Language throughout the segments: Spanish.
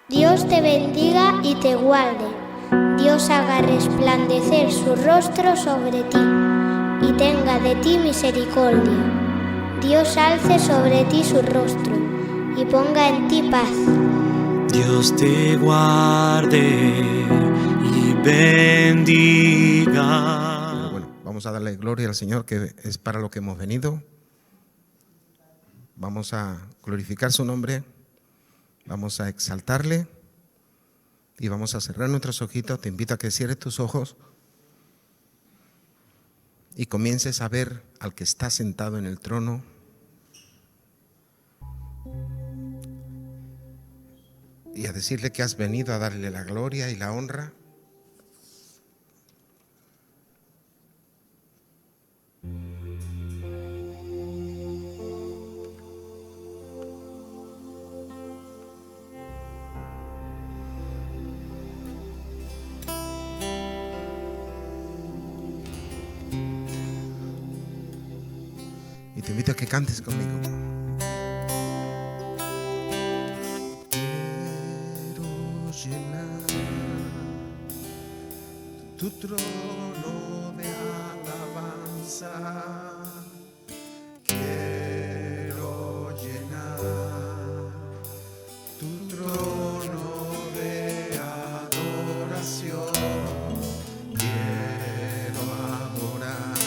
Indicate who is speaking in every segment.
Speaker 1: Dios te bendiga y te guarde. Dios haga resplandecer su rostro sobre ti y tenga de ti misericordia. Dios alce sobre ti su rostro y ponga en ti paz.
Speaker 2: Dios te guarde y bendiga.
Speaker 3: Bueno, vamos a darle gloria al Señor, que es para lo que hemos venido. Vamos a glorificar su nombre, vamos a exaltarle y vamos a cerrar nuestros ojitos. Te invito a que cierres tus ojos y comiences a ver al que está sentado en el trono. Y a decirle que has venido a darle la gloria y la honra. Y te invito a que cantes conmigo. Quiero llenar tu trono de alabanza. Quiero llenar tu trono de adoración. Quiero adorar,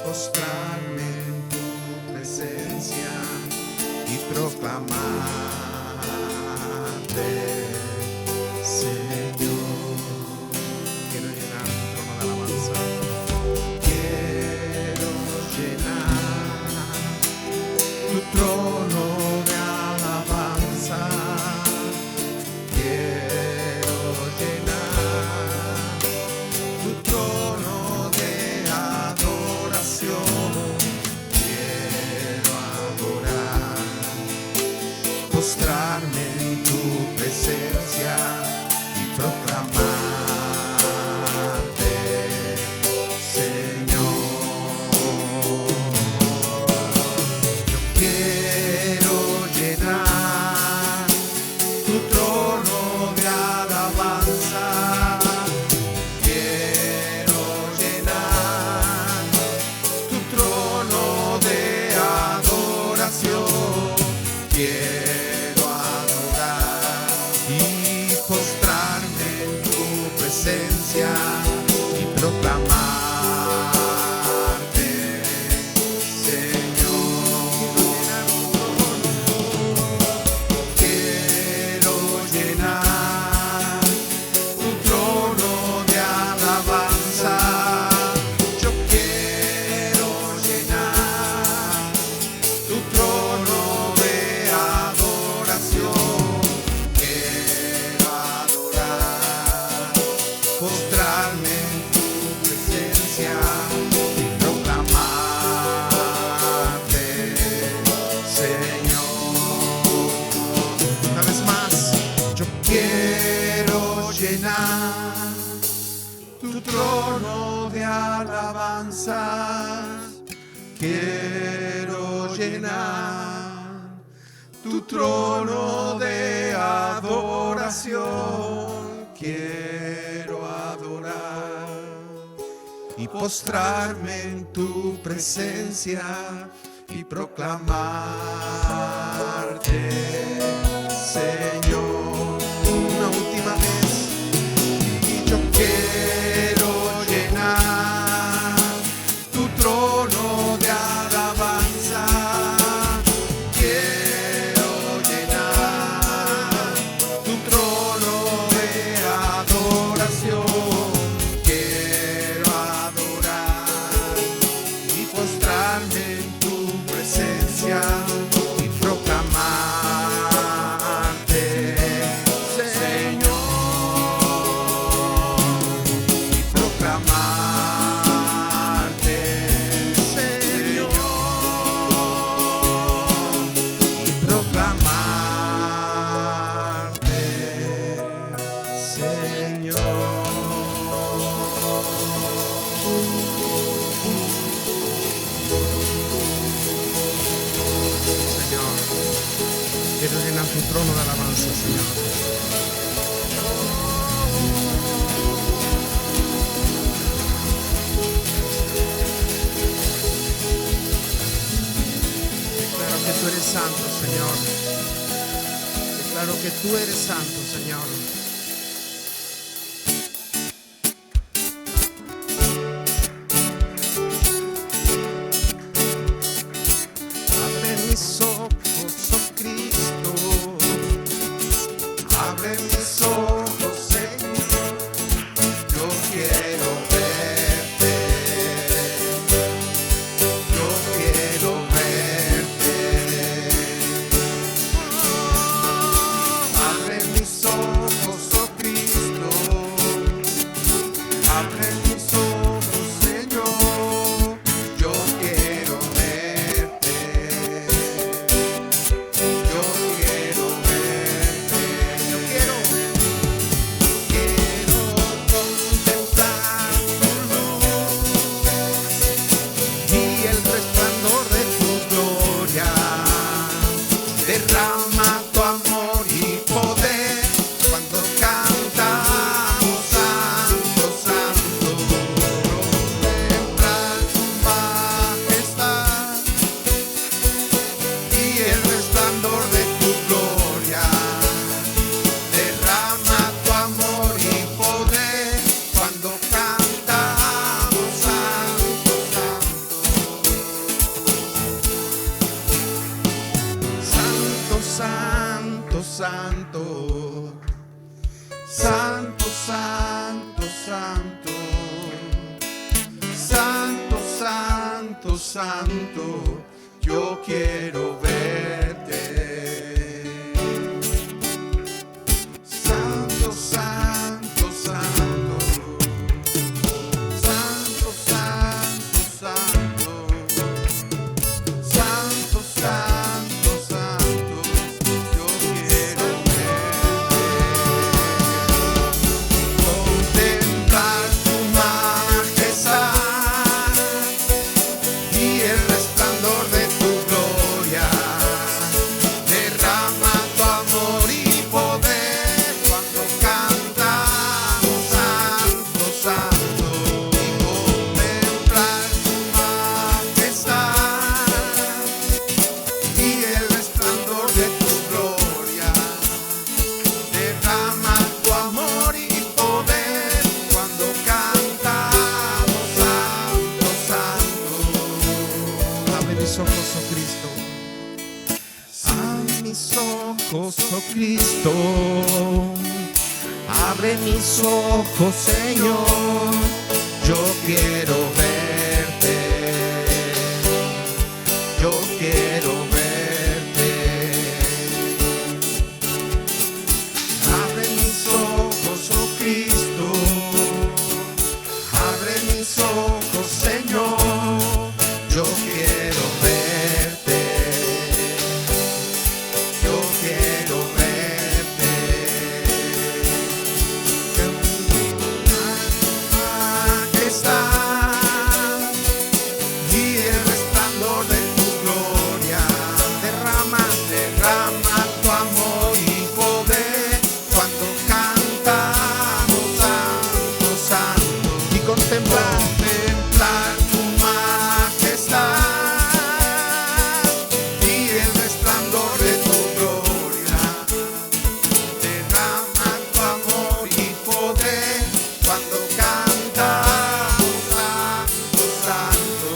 Speaker 3: postrarme en tu presencia y proclamarte, Señor. Quiero llenar tu trono de alabanza. Quiero llenar tu trono de alabanza. Quiero llenar tu trono de adoración. Quiero adorar, postrarme en tu presencia y proclamarte, Señor. Yo quiero llenar tu trono de alabanza. Quiero llenar tu trono de adoración. Quiero adorar y postrarme en tu presencia y proclamarte, Señor. Quiero llenar tu trono de alabanza. Yo quiero llenar tu trono de adoración. Quiero adorar, postrarme en tu presencia y proclamarte, Señor. Una vez más, yo quiero llenar tu trono de alabanza. Quiero llenar tu trono de adoración. Quiero adorar y postrarme en tu presencia y proclamarte, Señor. Una última vez. Y yo quiero llenar tu trono de alabanza. Quiero llenar tu trono de adoración. Quiero adorar y postrarme en tu presencia y proclamar. alabanza, Señor. Declaro que tú eres santo, Señor. Declaro que tú eres santo, Señor. Abre mis ojos, oh Cristo. Abre mis ojos, Señor. Yo quiero verte. Yo quiero verte. Abre mis ojos, oh Cristo. Abre mis ojos, Señor. Yo quiero verte. Yo quiero verte. Yo quiero contemplar tu luz y el resplandor de tu gloria. Derrama tu amor y poder cuando cantamos santo, santo. Contemplar tu majestad y el resplandor de tu gloria. Derrama tu amor y poder cuando cantamos santo, santo. Santo, santo, santo. Santo, santo, santo. Santo, santo, santo. Yo quiero verte. Santo, santo, santo. Santo, santo, santo. Santo, santo, santo. Yo quiero verte. Contemplar tu majestad y el resplandor de tu gloria. Derrama tu amor y poder cuando cantamos santo, santo. Y contemplar tu majestad y el resplandor de tu gloria. Derrama tu amor y poder cuando cantamos santo, santo. Abre mis ojos, oh Cristo. Abre mis ojos, oh Cristo. Abre mis ojos, Señor. Yo quiero verte. Yo quiero verte. Abre mis ojos, oh Cristo. Abre mis ojos, Señor. Yo quiero verte. Yo quiero verte. Majestad y el resplandor de tu gloria. Derrama, derrama tu amor y poder cuando cantamos santo, santo. Y contemplar tu majestad y el resplandor de tu gloria. Derrama tu amor y poder cuando cantamos santo, santo.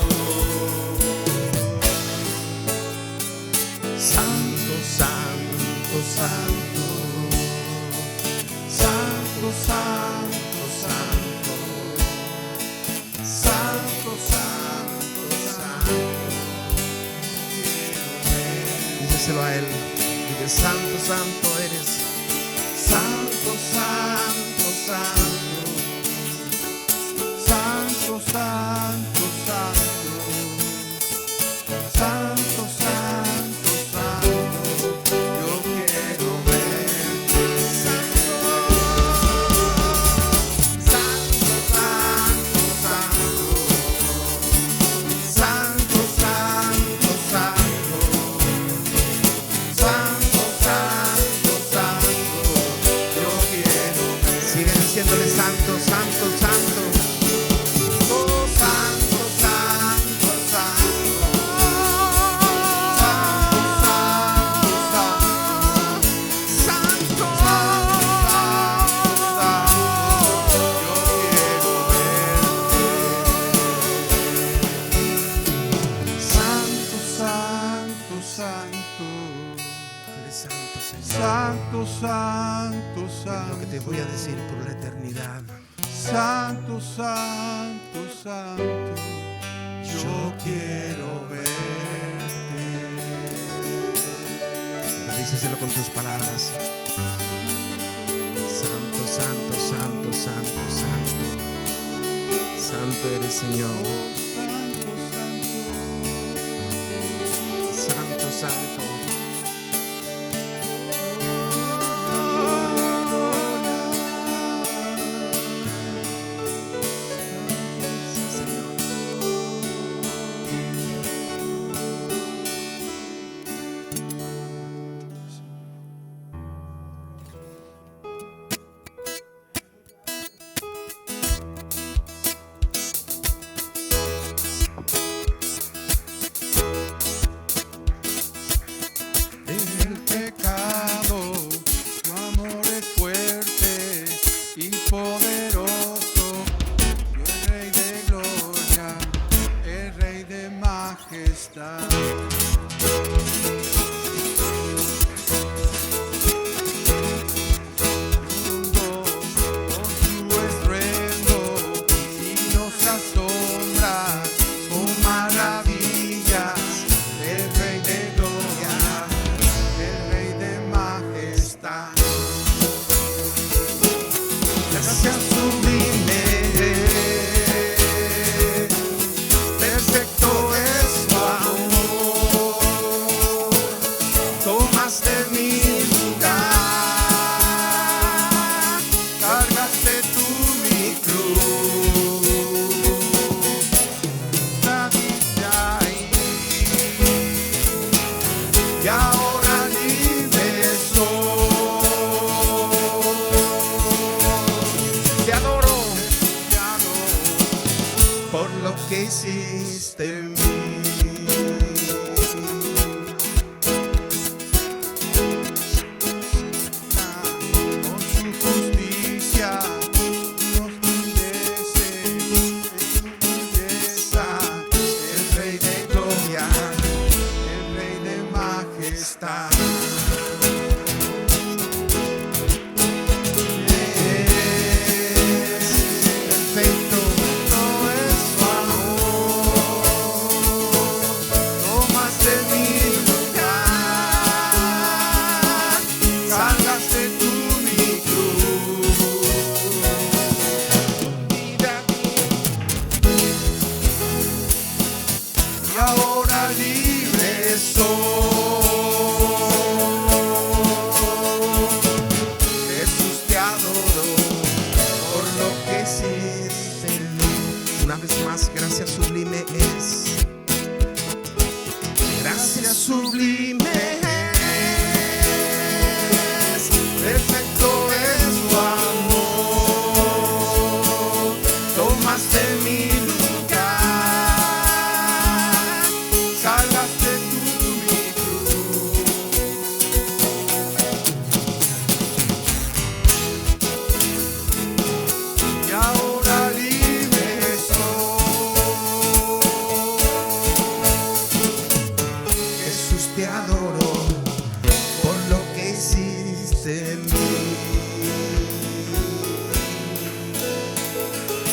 Speaker 3: Santo, santo, santo. Santo, santo, santo. Santo, santo, santo. Díselo a él. Dile, santo, santo eres. Santo, santo, santo. Santo, santo, santo. Santo, santo, santo. Yo quiero verte. Santo, santo, santo, santo. Santo, santo, santo. Santo, santo, santo. santo, santo, santo. Oh, santo, santo, santo. Santo, santo,
Speaker 4: Santo, santo, santo.
Speaker 3: lo que te voy a decir por la eternidad.
Speaker 4: Santo, santo, santo. Yo quiero verte.
Speaker 3: Díceselo con tus palabras. Santo, santo, santo, santo, santo. Santo eres, Señor. Santo, santo.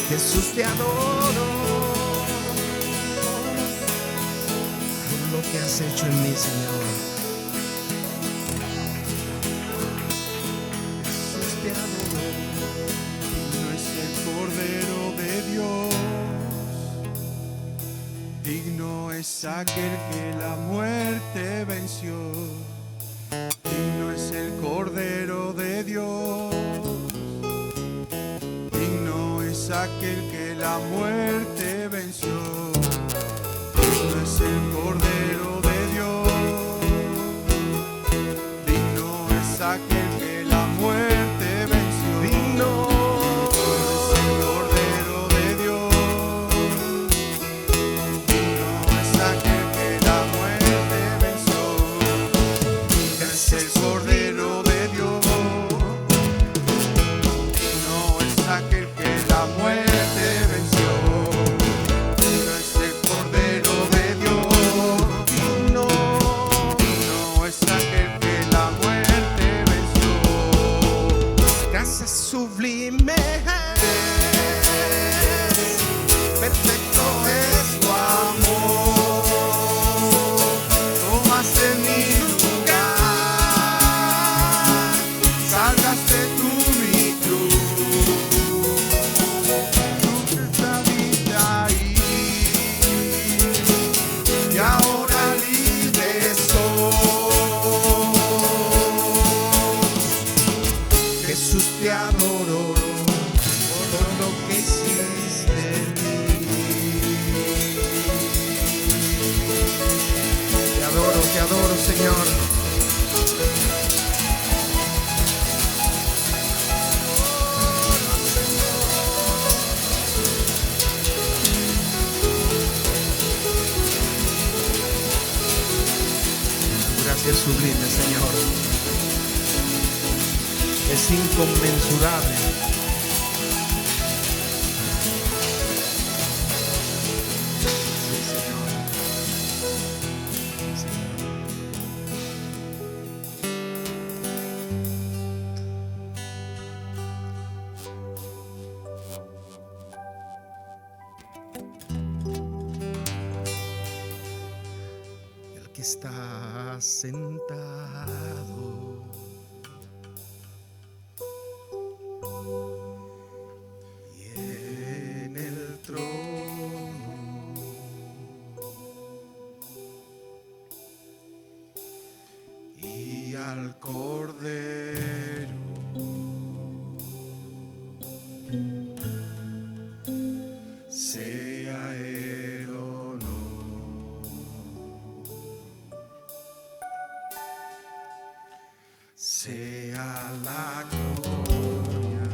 Speaker 3: Jesús, te adoro por lo que has hecho en mí, Señor. Jesús, te adoro.
Speaker 4: Digno es el Cordero de Dios, digno es aquel que la muerte venció, digno es el Cordero de Dios, digno es aquel que la muerte venció, digno es el Cordero de Dios, digno es aquel que la muerte venció, digno
Speaker 3: Jesús, te adoro por lo que hiciste en mí. Te adoro, Señor. Gracias sublime, Señor. Es inconmensurable. Sí, Señor. El que está sentado y en el trono y al Cordero sea el honor, sea la gloria,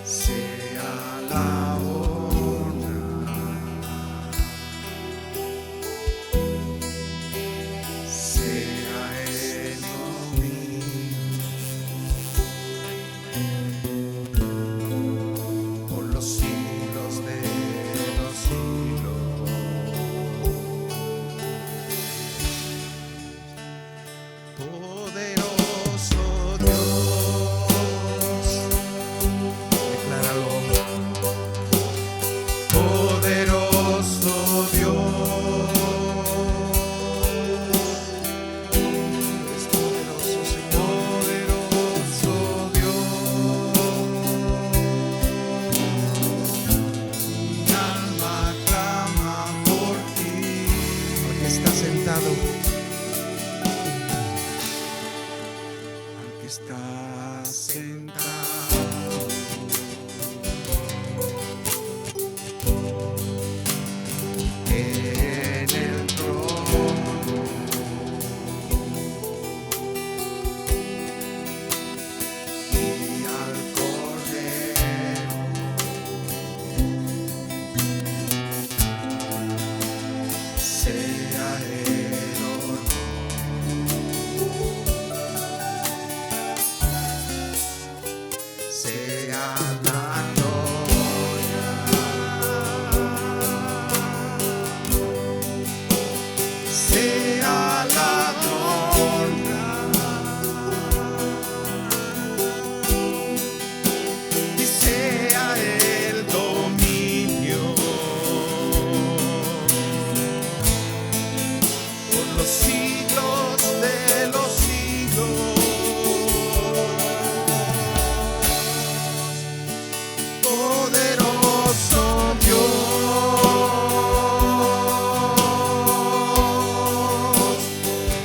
Speaker 3: sea la honra, sea el dominio por los siglos de los siglos. Poderoso Dios, decláralo. Poderoso Dios, es poderoso, Señor. Poderoso Dios, mi alma clama por ti. Porque está sentado. Está sentado en el trono y al Cordero sea el honor, sea la gloria, sea la honra y sea el dominio por los siglos de los siglos. Poderoso Dios,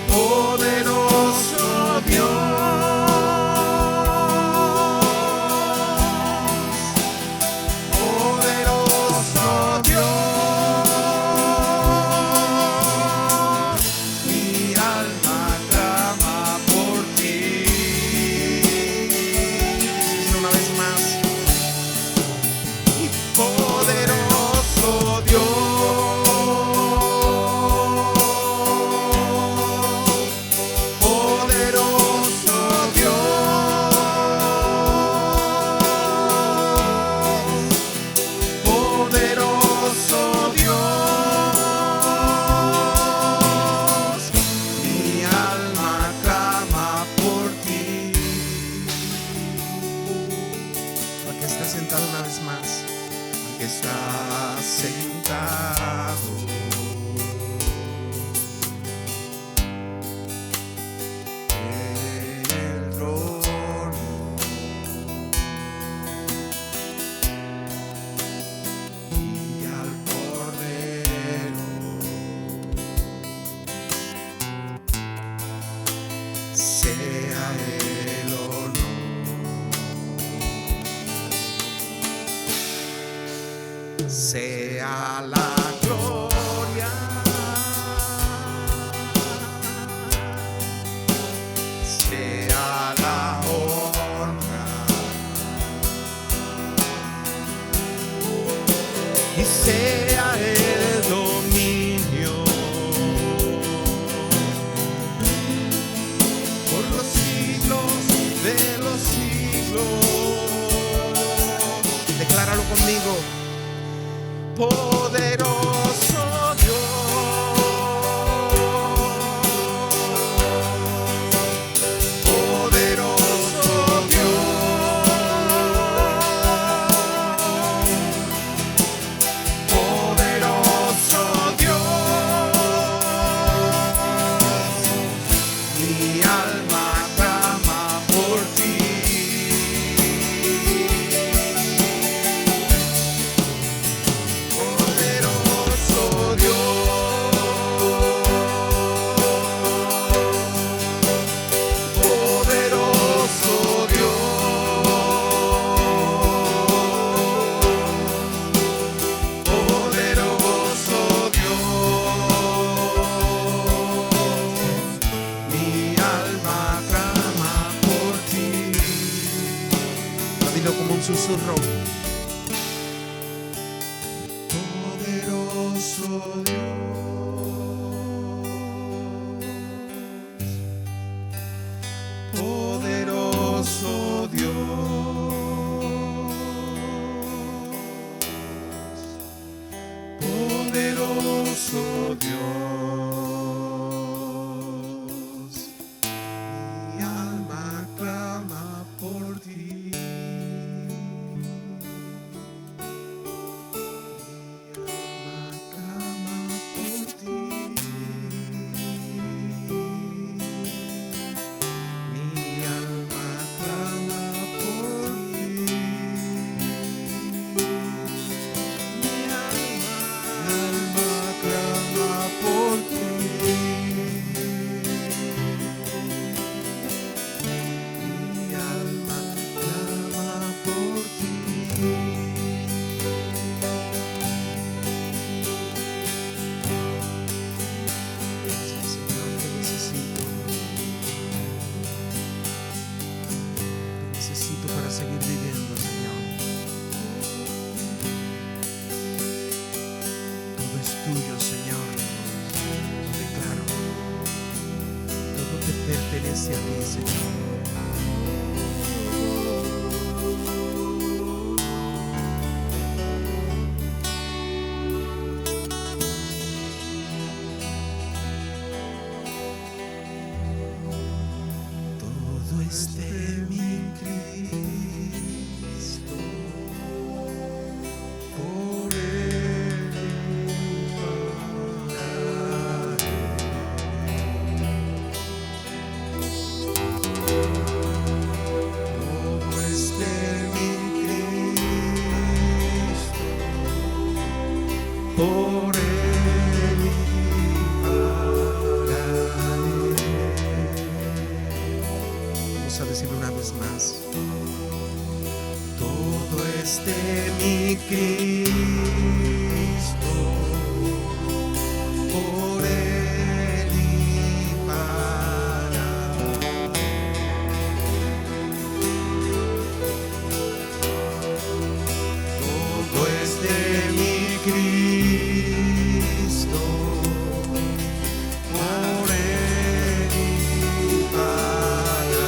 Speaker 3: poderoso Dios, poderoso Dios, mi sea la gloria, sea la honra y sea el dominio por los siglos de los siglos. Decláralo conmigo. Poderoso Dios, poderoso Dios, poderoso Dios, mi alma clama por ti. Como un susurro. Poderoso Dios, poderoso Dios, poderoso Dios, mi alma clama por ti. Para seguir viviendo, Señor. Todo es tuyo, Señor. Lo declaro. Todo te pertenece a ti, Señor. Todo es de mi Cristo, por Él pagaré. Todo es de mi Cristo, por Él a decirlo una vez más. Todo es de mi Cristo, por Él y para. Todo es de mi Cristo, por Él y para.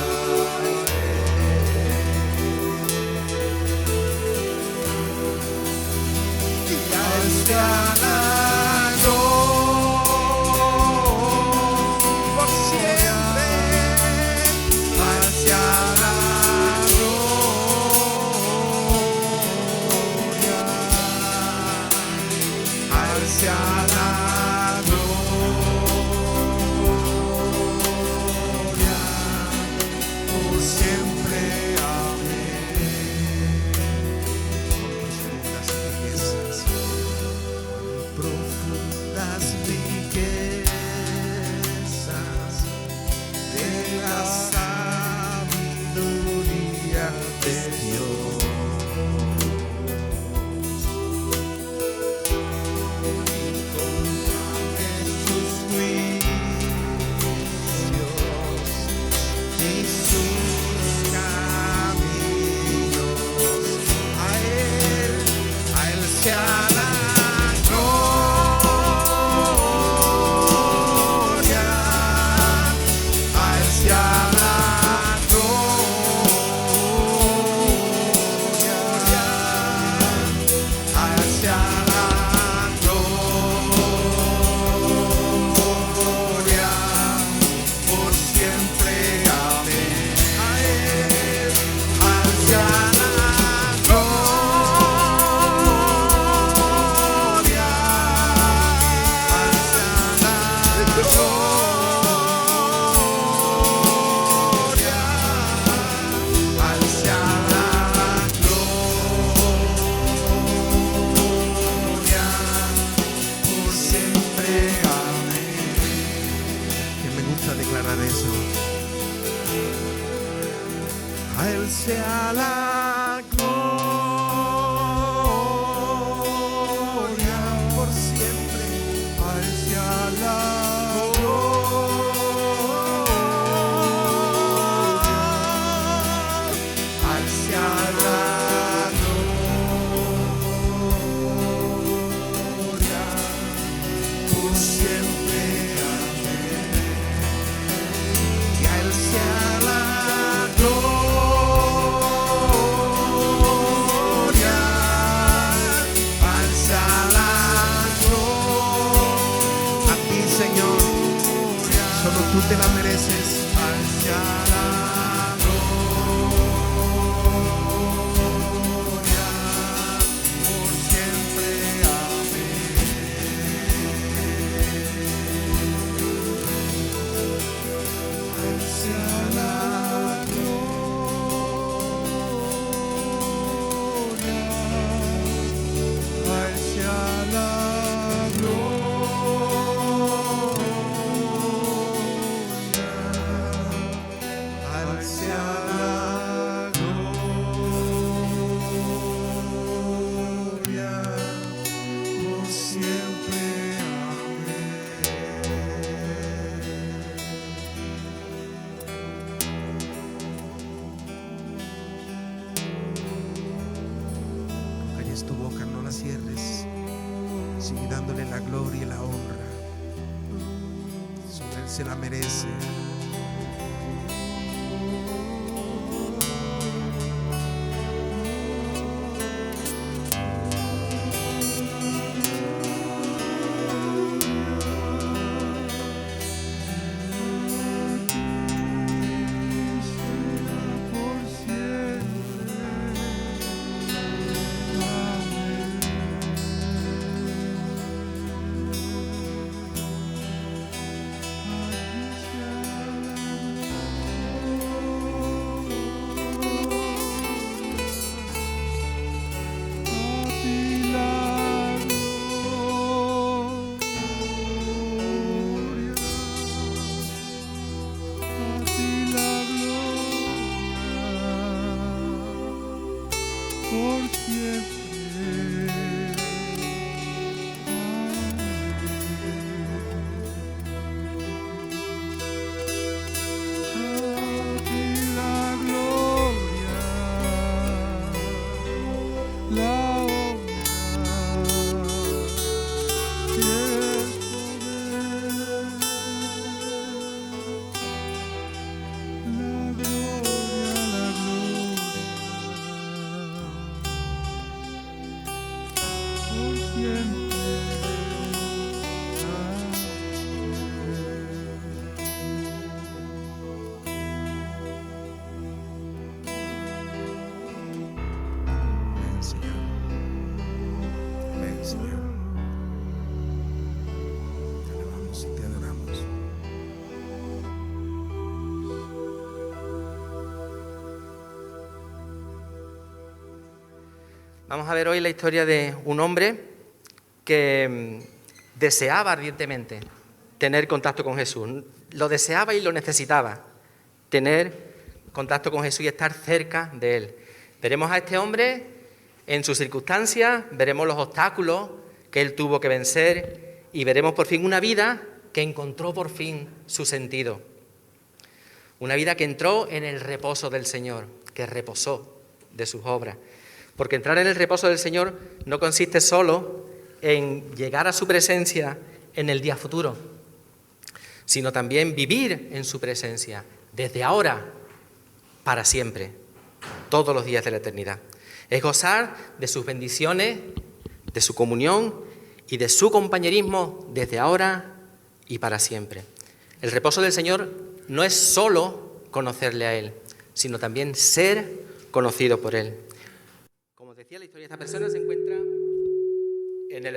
Speaker 3: Señor. A Él sea la gloria por siempre.
Speaker 4: A Él sea la
Speaker 3: A Él sea la gloria por siempre. Amén. Que a Él sea la gloria. A Él sea la gloria. A ti, Señor, solo tú te la mereces.
Speaker 4: A Él sea la gloria por siempre. Amén. A Él sea la gloria. A Él sea la gloria. A Él sea la gloria por siempre. Amén.
Speaker 3: Calles tu boca, no la cierres. Sigue dándole la gloria y la honra. Solo Él se la merece.
Speaker 4: Por siempre. Por siempre. A ti la gloria, la honra y el poder. La gloria por siempre.
Speaker 3: Ven, Señor. Ven, Señor. Te alabamos y te adoramos.
Speaker 5: Vamos a ver hoy la historia de un hombre que deseaba ardientemente tener contacto con Jesús. Lo deseaba y lo necesitaba, tener contacto con Jesús y estar cerca de Él. Veremos a este hombre en sus circunstancias, veremos los obstáculos que él tuvo que vencer y veremos por fin una vida que encontró por fin su sentido. Una vida que entró en el reposo del Señor, que reposó de sus obras. Porque entrar en el reposo del Señor no consiste solo en llegar a su presencia en el día futuro, sino también vivir en su presencia desde ahora para siempre, todos los días de la eternidad. Es gozar de sus bendiciones, de su comunión y de su compañerismo desde ahora y para siempre. El reposo del Señor no es solo conocerle a Él, sino también ser conocido por Él. Como os decía, la historia de esta persona se encuentra en el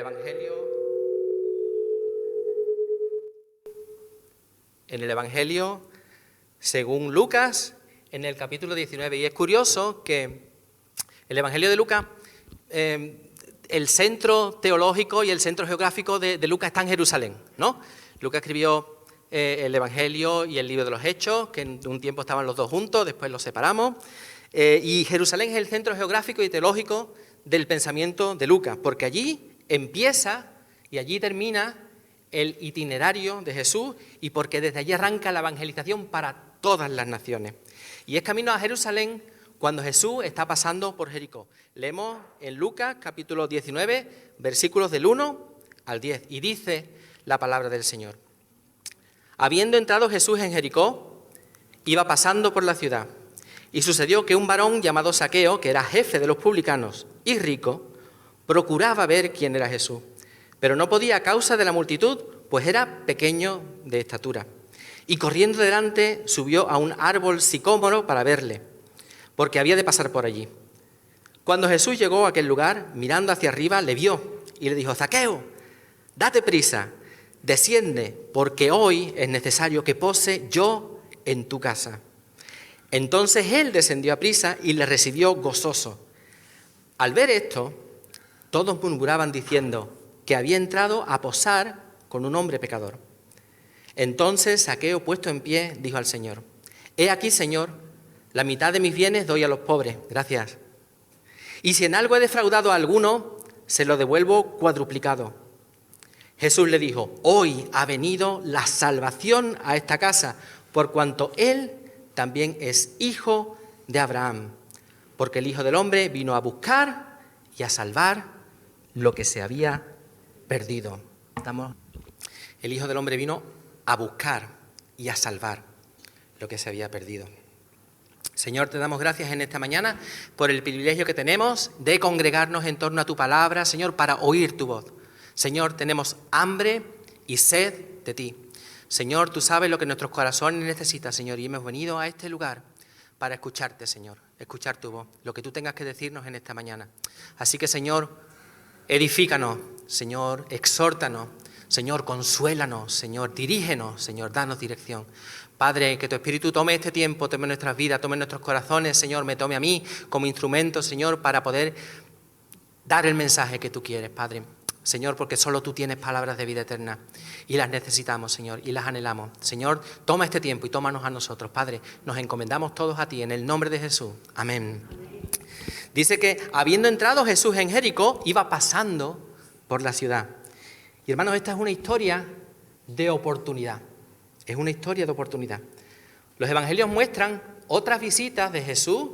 Speaker 5: Evangelio según Lucas, en el capítulo 19. Y es curioso que el Evangelio de Lucas, el centro teológico y el centro geográfico de Lucas está en Jerusalén, ¿no? Lucas escribió el Evangelio y el libro de los Hechos, que en un tiempo estaban los dos juntos, después los separamos. Y Jerusalén es el centro geográfico y teológico del pensamiento de Lucas, porque allí empieza y allí termina el itinerario de Jesús y porque desde allí arranca la evangelización para todas las naciones. Y es camino a Jerusalén cuando Jesús está pasando por Jericó. Leemos en Lucas capítulo 19, versículos del 1 al 10, y dice la palabra del Señor. Habiendo entrado Jesús en Jericó, iba pasando por la ciudad, y sucedió que un varón llamado Zaqueo, que era jefe de los publicanos y rico, procuraba ver quién era Jesús, pero no podía a causa de la multitud, pues era pequeño de estatura. Y corriendo delante subió a un árbol sicómoro para verle, porque había de pasar por allí. Cuando Jesús llegó a aquel lugar, mirando hacia arriba, le vio y le dijo: Zaqueo, date prisa, desciende, porque hoy es necesario que pose yo en tu casa. Entonces él descendió a prisa y le recibió gozoso. Al ver esto, todos murmuraban diciendo que había entrado a posar con un hombre pecador. Entonces Zaqueo, puesto en pie, dijo al Señor: He aquí, Señor, la mitad de mis bienes doy a los pobres. Gracias. Y si en algo he defraudado a alguno, se lo devuelvo cuadruplicado. Jesús le dijo: Hoy ha venido la salvación a esta casa, por cuanto él también es hijo de Abraham, porque el Hijo del Hombre vino a buscar y a salvar lo que se había perdido. El Hijo del Hombre vino a buscar y a salvar lo que se había perdido. Señor, te damos gracias en esta mañana por el privilegio que tenemos de congregarnos en torno a tu palabra, Señor, para oír tu voz. Señor, tenemos hambre y sed de ti. Señor, tú sabes lo que nuestros corazones necesitan, Señor, y hemos venido a este lugar para escucharte, Señor, escuchar tu voz, lo que tú tengas que decirnos en esta mañana. Así que, Señor, edifícanos, Señor, exhórtanos, Señor, consuélanos, Señor, dirígenos, Señor, danos dirección. Padre, que tu Espíritu tome este tiempo, tome nuestras vidas, tome nuestros corazones, Señor, me tome a mí como instrumento, Señor, para poder dar el mensaje que tú quieres, Padre. Señor, porque solo tú tienes palabras de vida eterna y las necesitamos, Señor, y las anhelamos. Señor, toma este tiempo y tómanos a nosotros, Padre. Nos encomendamos todos a ti en el nombre de Jesús. Amén. Dice que habiendo entrado Jesús en Jericó, iba pasando por la ciudad. Y hermanos, esta es una historia de oportunidad. Es una historia de oportunidad. Los evangelios muestran otras visitas de Jesús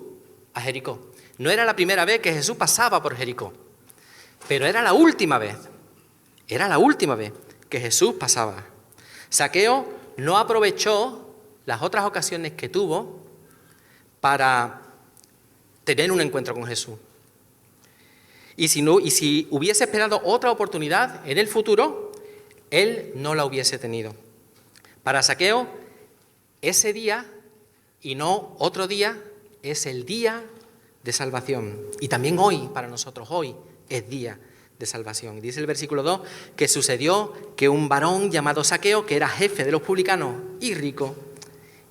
Speaker 5: a Jericó. No era la primera vez que Jesús pasaba por Jericó, pero era la última vez. Era la última vez que Jesús pasaba. Zaqueo no aprovechó las otras ocasiones que tuvo para tener un encuentro con Jesús. Y si hubiese esperado otra oportunidad en el futuro, él no la hubiese tenido. Para Zaqueo, ese día y no otro día es el día de salvación. Y también hoy, para nosotros, hoy es día de salvación. Dice el versículo 2 que sucedió que un varón llamado Zaqueo, que era jefe de los publicanos y rico,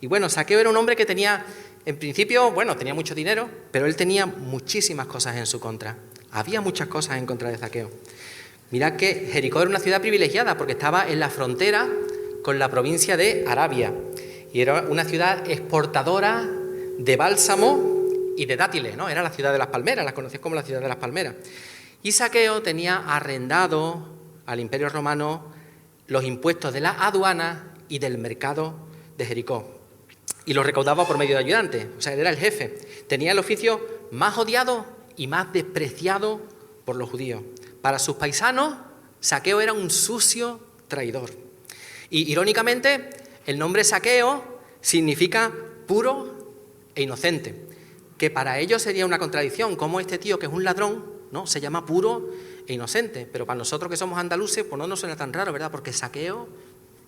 Speaker 5: y bueno, Zaqueo era un hombre que tenía, en principio, tenía mucho dinero, pero él tenía muchísimas cosas en su contra. Había muchas cosas en contra de Zaqueo. Mirad que Jericó era una ciudad privilegiada porque estaba en la frontera con la provincia de Arabia y era una ciudad exportadora de bálsamo y de dátiles, ¿no? Era la ciudad de las palmeras, la conocían como la ciudad de las palmeras. Y Zaqueo tenía arrendado al Imperio Romano los impuestos de la aduana y del mercado de Jericó. Y los recaudaba por medio de ayudantes, o sea, él era el jefe. Tenía el oficio más odiado y más despreciado por los judíos. Para sus paisanos, Zaqueo era un sucio traidor. Y irónicamente, el nombre Zaqueo significa puro e inocente, que para ellos sería una contradicción, como este tío que es un ladrón, ¿no?, se llama puro e inocente, pero para nosotros que somos andaluces, pues no nos suena tan raro, ¿verdad? Porque saqueo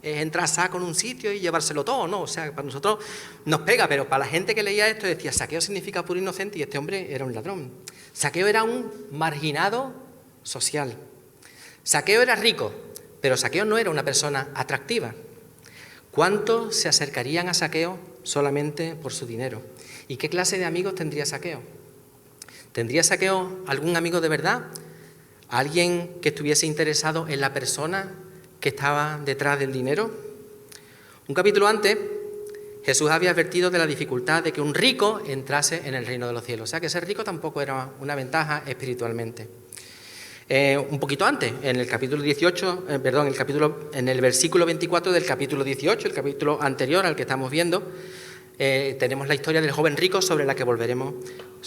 Speaker 5: es entrar saco en un sitio y llevárselo todo, ¿no? O sea, para nosotros nos pega, pero para la gente que leía esto decía, saqueo significa puro e inocente y este hombre era un ladrón. Zaqueo era un marginado social. Zaqueo era rico, pero Zaqueo no era una persona atractiva. ¿Cuántos se acercarían a Zaqueo solamente por su dinero? ¿Y qué clase de amigos tendría Zaqueo? ¿Tendría Zaqueo algún amigo de verdad? ¿Alguien que estuviese interesado en la persona que estaba detrás del dinero? Un capítulo antes, Jesús había advertido de la dificultad de que un rico entrase en el reino de los cielos. O sea, que ser rico tampoco era una ventaja espiritualmente. Un poquito antes, en el capítulo 18, en el versículo 24 del capítulo 18, el capítulo anterior al que estamos viendo, tenemos la historia del joven rico, sobre la que volveremos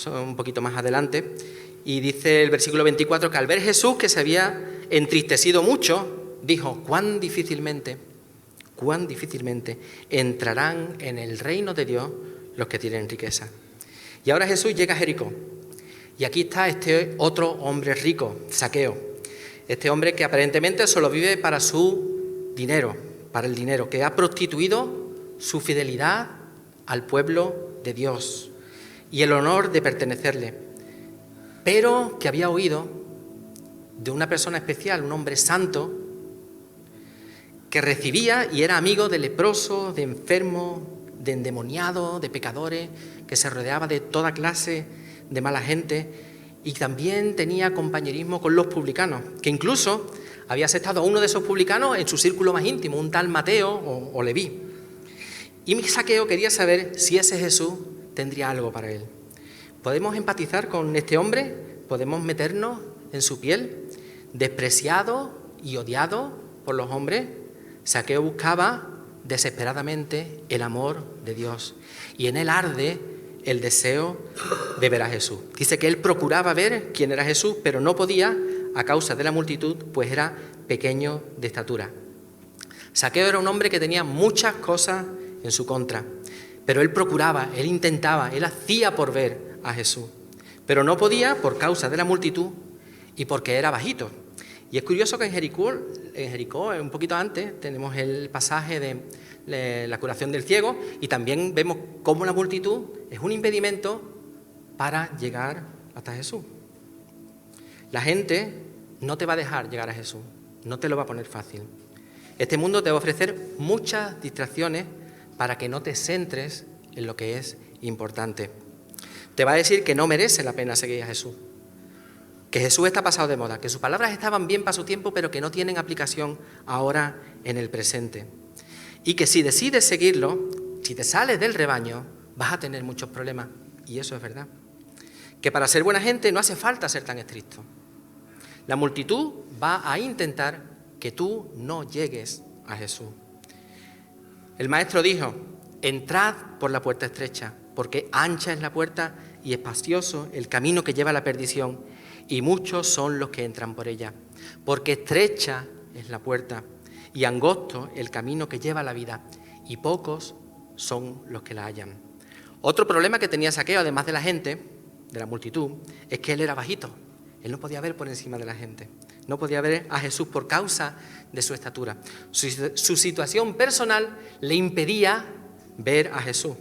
Speaker 5: un poquito más adelante. Y dice el versículo 24 que al ver Jesús, que se había entristecido mucho, dijo: cuán difícilmente entrarán en el reino de Dios los que tienen riqueza. Y ahora Jesús llega a Jericó. Y aquí está este otro hombre rico, Zaqueo. Este hombre que aparentemente solo vive para su dinero, para el dinero, que ha prostituido su fidelidad al pueblo de Dios y el honor de pertenecerle, pero que había oído de una persona especial, un hombre santo, que recibía y era amigo de leprosos, de enfermos, de endemoniados, de pecadores, que se rodeaba de toda clase de mala gente y también tenía compañerismo con los publicanos, que incluso había aceptado a uno de esos publicanos en su círculo más íntimo, un tal Mateo o Leví. Y Zaqueo quería saber si ese Jesús tendría algo para él. ¿Podemos empatizar con este hombre? ¿Podemos meternos en su piel? Despreciado y odiado por los hombres, Zaqueo buscaba desesperadamente el amor de Dios y en él arde el deseo de ver a Jesús. Dice que él procuraba ver quién era Jesús, pero no podía a causa de la multitud, pues era pequeño de estatura. Zaqueo era un hombre que tenía muchas cosas en su contra, pero él procuraba, él intentaba, él hacía por ver a Jesús, pero no podía por causa de la multitud y porque era bajito. Y es curioso que en Jericó, un poquito antes, tenemos el pasaje de la curación del ciego y también vemos cómo la multitud es un impedimento para llegar hasta Jesús. La gente no te va a dejar llegar a Jesús, no te lo va a poner fácil. Este mundo te va a ofrecer muchas distracciones para que no te centres en lo que es importante. Te va a decir que no merece la pena seguir a Jesús, que Jesús está pasado de moda, que sus palabras estaban bien para su tiempo, pero que no tienen aplicación ahora en el presente. Y que si decides seguirlo, si te sales del rebaño, vas a tener muchos problemas. Y eso es verdad. Que para ser buena gente no hace falta ser tan estricto. La multitud va a intentar que tú no llegues a Jesús. El maestro dijo: entrad por la puerta estrecha, porque ancha es la puerta y espacioso el camino que lleva a la perdición, y muchos son los que entran por ella. Porque estrecha es la puerta y angosto el camino que lleva a la vida, y pocos son los que la hallan. Otro problema que tenía Zaqueo, además de la gente, de la multitud, es que él era bajito. Él no podía ver por encima de la gente. No podía ver a Jesús por causa de su estatura. Su situación personal le impedía ver a Jesús.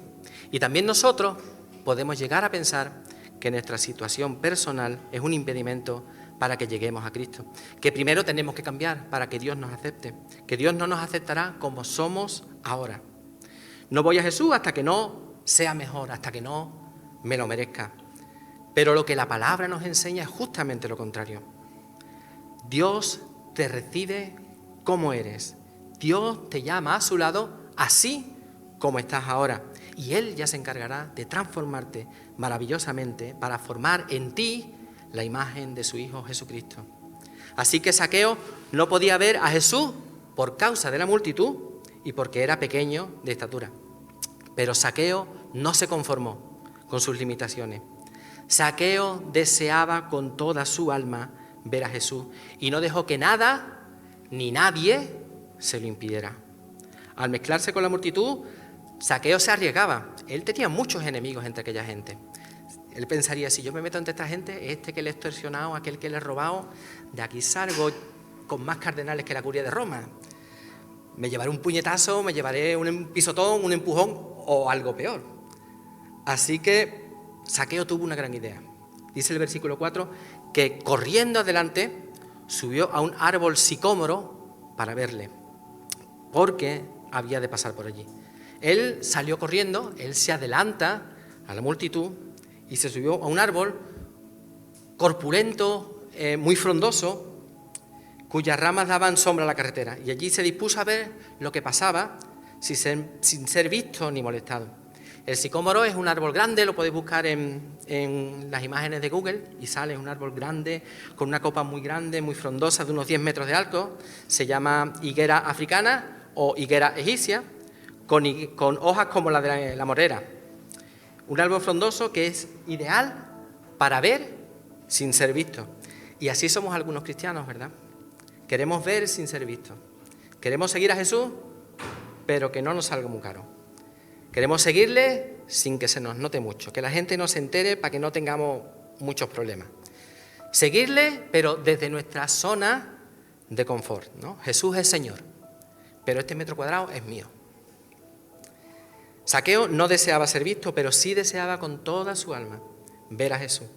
Speaker 5: Y también nosotros podemos llegar a pensar que nuestra situación personal es un impedimento para que lleguemos a Cristo. Que primero tenemos que cambiar para que Dios nos acepte. Que Dios no nos aceptará como somos ahora. No voy a Jesús hasta que no sea mejor, hasta que no me lo merezca. Pero lo que la palabra nos enseña es justamente lo contrario. Dios te recibe como eres. Dios te llama a su lado así como estás ahora. Y Él ya se encargará de transformarte maravillosamente para formar en ti la imagen de su Hijo Jesucristo. Así que Zaqueo no podía ver a Jesús por causa de la multitud y porque era pequeño de estatura. Pero Zaqueo no se conformó con sus limitaciones. Zaqueo deseaba con toda su alma ver a Jesús y no dejó que nada ni nadie se lo impidiera. Al mezclarse con la multitud, Zaqueo se arriesgaba. Él tenía muchos enemigos entre aquella gente. Él pensaría: si yo me meto entre esta gente, este que le he extorsionado, aquel que le he robado, de aquí salgo con más cardenales que la curia de Roma. Me llevaré un puñetazo, me llevaré un pisotón, un empujón o algo peor. Así que Zaqueo tuvo una gran idea. Dice el versículo 4 que corriendo adelante subió a un árbol sicómoro para verle, porque había de pasar por allí. Él salió corriendo, él se adelanta a la multitud y se subió a un árbol corpulento, muy frondoso, cuyas ramas daban sombra a la carretera. Y allí se dispuso a ver lo que pasaba, sin ser visto ni molestado. El sicómoro es un árbol grande, lo podéis buscar en las imágenes de Google y sale un árbol grande con una copa muy grande, muy frondosa, de unos 10 metros de alto. Se llama higuera africana o higuera egipcia, con hojas como la de la morera. Un árbol frondoso que es ideal para ver sin ser visto. Y así somos algunos cristianos, ¿verdad? Queremos ver sin ser vistos. Queremos seguir a Jesús, pero que no nos salga muy caro. Queremos seguirle sin que se nos note mucho, que la gente no se entere para que no tengamos muchos problemas. Seguirle, pero desde nuestra zona de confort, ¿no? Jesús es Señor, pero este metro cuadrado es mío. Zaqueo no deseaba ser visto, pero sí deseaba con toda su alma ver a Jesús.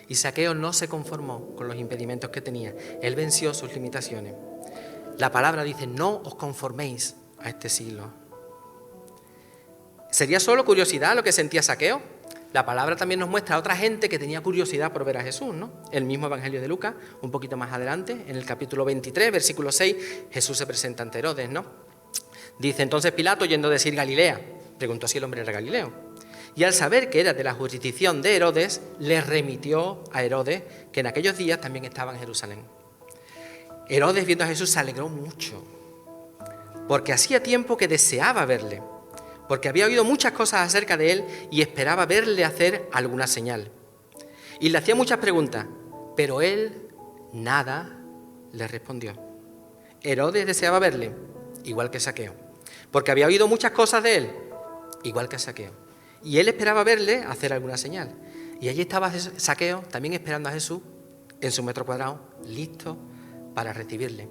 Speaker 5: Y Zaqueo no se conformó con los impedimentos que tenía. Él venció sus limitaciones. La palabra dice, no os conforméis a este siglo. ¿Sería solo curiosidad lo que sentía Zaqueo? La palabra también nos muestra a otra gente que tenía curiosidad por ver a Jesús, ¿no? El mismo Evangelio de Lucas, un poquito más adelante, en el capítulo 23, versículo 6, Jesús se presenta ante Herodes, ¿no? Dice, entonces Pilato, yendo a decir Galilea, preguntó si el hombre era Galileo. Y al saber que era de la jurisdicción de Herodes, le remitió a Herodes, que en aquellos días también estaba en Jerusalén. Herodes, viendo a Jesús, se alegró mucho, porque hacía tiempo que deseaba verle, porque había oído muchas cosas acerca de él y esperaba verle hacer alguna señal. Y le hacía muchas preguntas, pero él nada le respondió. Herodes deseaba verle, igual que Zaqueo, porque había oído muchas cosas de él, igual que Zaqueo. Y él esperaba verle hacer alguna señal. Y allí estaba Zaqueo también esperando a Jesús en su metro cuadrado, listo para recibirle.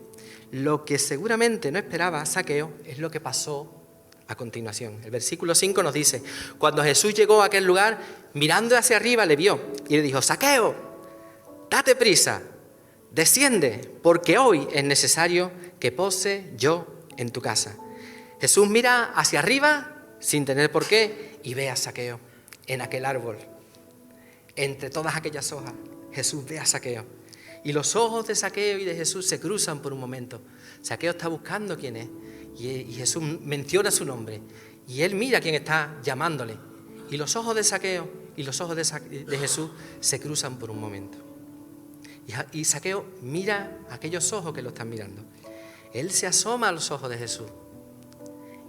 Speaker 5: Lo que seguramente no esperaba Zaqueo es lo que pasó a continuación. El versículo 5 nos dice, cuando Jesús llegó a aquel lugar, mirando hacia arriba le vio y le dijo, Zaqueo, date prisa, desciende, porque hoy es necesario que pose yo en tu casa. Jesús mira hacia arriba sin tener por qué y ve a Zaqueo en aquel árbol. Entre todas aquellas hojas, Jesús ve a Zaqueo. Y los ojos de Zaqueo y de Jesús se cruzan por un momento. Zaqueo está buscando quién es. Y Jesús menciona su nombre. Y él mira quién está llamándole. Y los ojos de Zaqueo y los ojos de Jesús se cruzan por un momento. Y Zaqueo mira aquellos ojos que lo están mirando. Él se asoma a los ojos de Jesús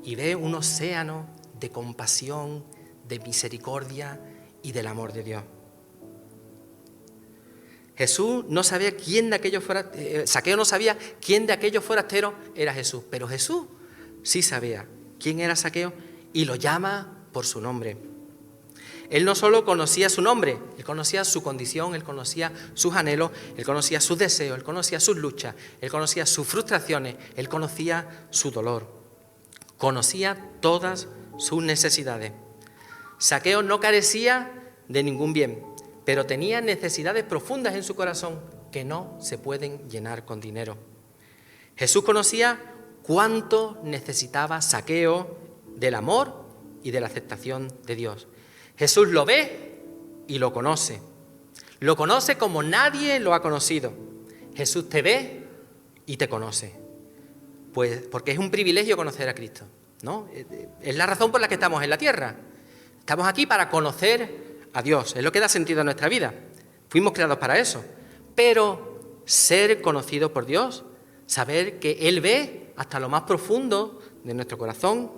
Speaker 5: y ve un océano de compasión, de misericordia y del amor de Dios. Jesús no sabía quién de aquellos Zaqueo no sabía quién de aquellos forasteros era Jesús, pero Jesús sí sabía quién era Zaqueo y lo llama por su nombre. Él no solo conocía su nombre, él conocía su condición, él conocía sus anhelos, él conocía sus deseos, él conocía sus luchas, él conocía sus frustraciones, él conocía su dolor, conocía todas sus necesidades. Zaqueo no carecía de ningún bien, pero tenía necesidades profundas en su corazón que no se pueden llenar con dinero. Jesús conocía cuánto necesitaba Zaqueo del amor y de la aceptación de Dios. Jesús lo ve y lo conoce. Lo conoce como nadie lo ha conocido. Jesús te ve y te conoce. Pues porque es un privilegio conocer a Cristo, ¿no? Es la razón por la que estamos en la tierra. Estamos aquí para conocer a Dios, es lo que da sentido a nuestra vida. Fuimos creados para eso. Pero ser conocido por Dios, saber que Él ve hasta lo más profundo de nuestro corazón,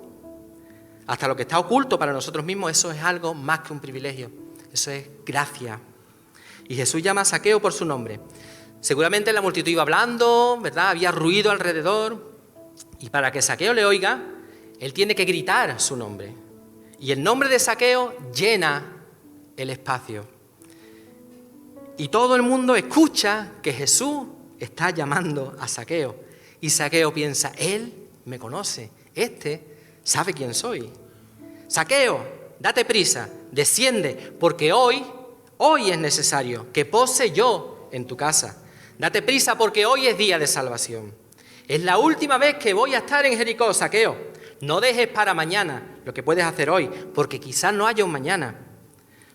Speaker 5: hasta lo que está oculto para nosotros mismos, eso es algo más que un privilegio. Eso es gracia. Y Jesús llama a Zaqueo por su nombre. Seguramente la multitud iba hablando, ¿verdad? Había ruido alrededor. Y para que Zaqueo le oiga, él tiene que gritar su nombre. Y el nombre de Zaqueo llena el espacio. Y todo el mundo escucha que Jesús está llamando a Zaqueo. Y Zaqueo piensa, él me conoce, sabe quién soy. Zaqueo, date prisa, desciende, porque hoy es necesario que pose yo en tu casa. Date prisa porque hoy es día de salvación. Es la última vez que voy a estar en Jericó, Zaqueo. No dejes para mañana lo que puedes hacer hoy, porque quizás no haya un mañana.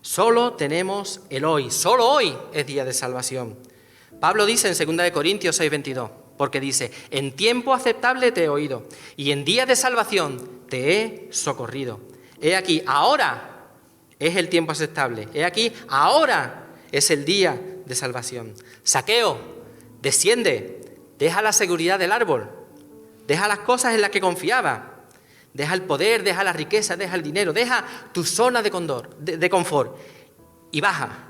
Speaker 5: Solo tenemos el hoy, solo hoy es día de salvación. Pablo dice en 2 Corintios 6:22, porque dice, en tiempo aceptable te he oído, y en día de salvación te he socorrido. He aquí, ahora es el tiempo aceptable. He aquí, ahora es el día de salvación. Zaqueo, desciende, deja la seguridad del árbol, deja las cosas en las que confiaba, deja el poder, deja la riqueza, deja el dinero, deja tu zona de confort y baja.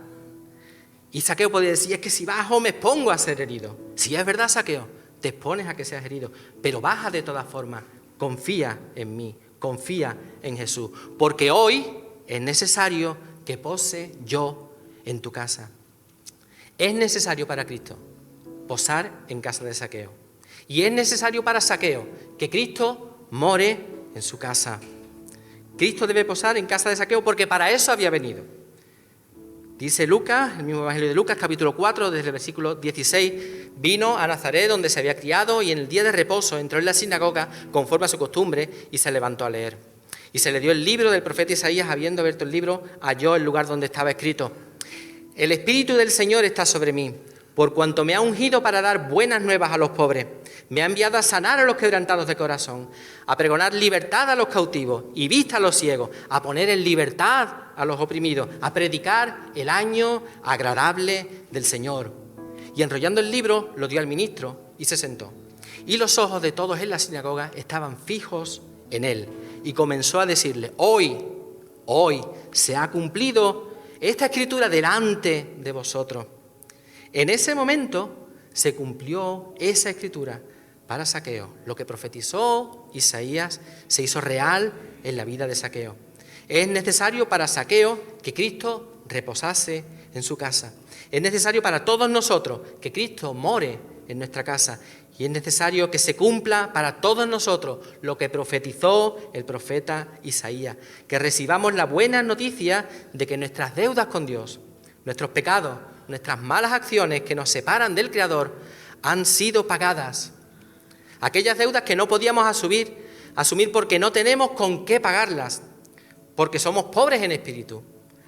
Speaker 5: Y Zaqueo podía decir, es que si bajo me expongo a ser herido. Si es verdad, Zaqueo, te expones a que seas herido, pero baja de todas formas, confía en mí, confía en Jesús, porque hoy es necesario que pose yo en tu casa. Es necesario para Cristo posar en casa de Zaqueo. Y es necesario para Zaqueo que Cristo more en su casa. Cristo debe posar en casa de Zaqueo porque para eso había venido. Dice Lucas, el mismo Evangelio de Lucas, capítulo 4, desde el versículo 16, vino a Nazaret donde se había criado y en el día de reposo entró en la sinagoga conforme a su costumbre y se levantó a leer. Y se le dio el libro del profeta Isaías, habiendo abierto el libro, halló el lugar donde estaba escrito: El Espíritu del Señor está sobre mí, por cuanto me ha ungido para dar buenas nuevas a los pobres. Me ha enviado a sanar a los quebrantados de corazón, a pregonar libertad a los cautivos y vista a los ciegos, a poner en libertad a los oprimidos, a predicar el año agradable del Señor. Y enrollando el libro, lo dio al ministro y se sentó. Y los ojos de todos en la sinagoga estaban fijos en él. Y comenzó a decirle: hoy se ha cumplido esta escritura delante de vosotros. En ese momento se cumplió esa escritura para Zaqueo. Lo que profetizó Isaías se hizo real en la vida de Zaqueo. Es necesario para Zaqueo que Cristo reposase en su casa. Es necesario para todos nosotros que Cristo more en nuestra casa. Y es necesario que se cumpla para todos nosotros lo que profetizó el profeta Isaías. Que recibamos la buena noticia de que nuestras deudas con Dios, nuestros pecados, nuestras malas acciones que nos separan del Creador han sido pagadas. Aquellas deudas que no podíamos asumir porque no tenemos con qué pagarlas, porque somos pobres en espíritu.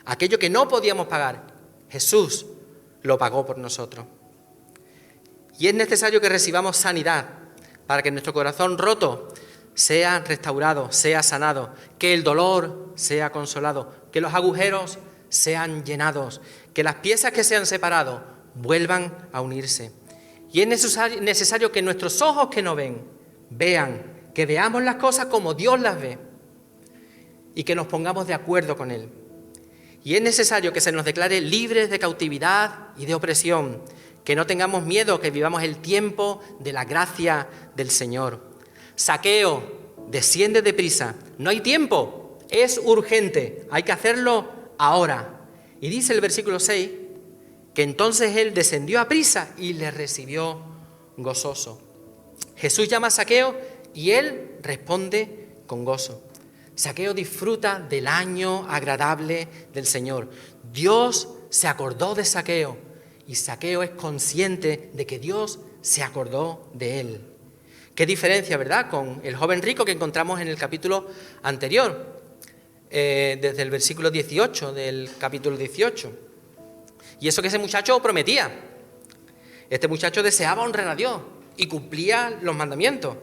Speaker 5: Aquello que no podíamos pagar, Jesús lo pagó por nosotros. Y es necesario que recibamos sanidad para que nuestro corazón roto sea restaurado, sea sanado, que el dolor sea consolado, que los agujeros sean llenados, que las piezas que se han separado vuelvan a unirse. Y es necesario que nuestros ojos que no ven, vean, que veamos las cosas como Dios las ve y que nos pongamos de acuerdo con Él. Y es necesario que se nos declare libres de cautividad y de opresión, que no tengamos miedo, que vivamos el tiempo de la gracia del Señor. Zaqueo, desciende deprisa, no hay tiempo, es urgente, hay que hacerlo ahora. Y dice el versículo 6, que entonces él descendió a prisa y le recibió gozoso. Jesús llama a Zaqueo y él responde con gozo. Zaqueo disfruta del año agradable del Señor. Dios se acordó de Zaqueo y Zaqueo es consciente de que Dios se acordó de él. Qué diferencia, ¿verdad?, con el joven rico que encontramos en el capítulo anterior, desde el versículo 18 del capítulo 18. Y eso que ese muchacho prometía. Este muchacho deseaba honrar a Dios y cumplía los mandamientos.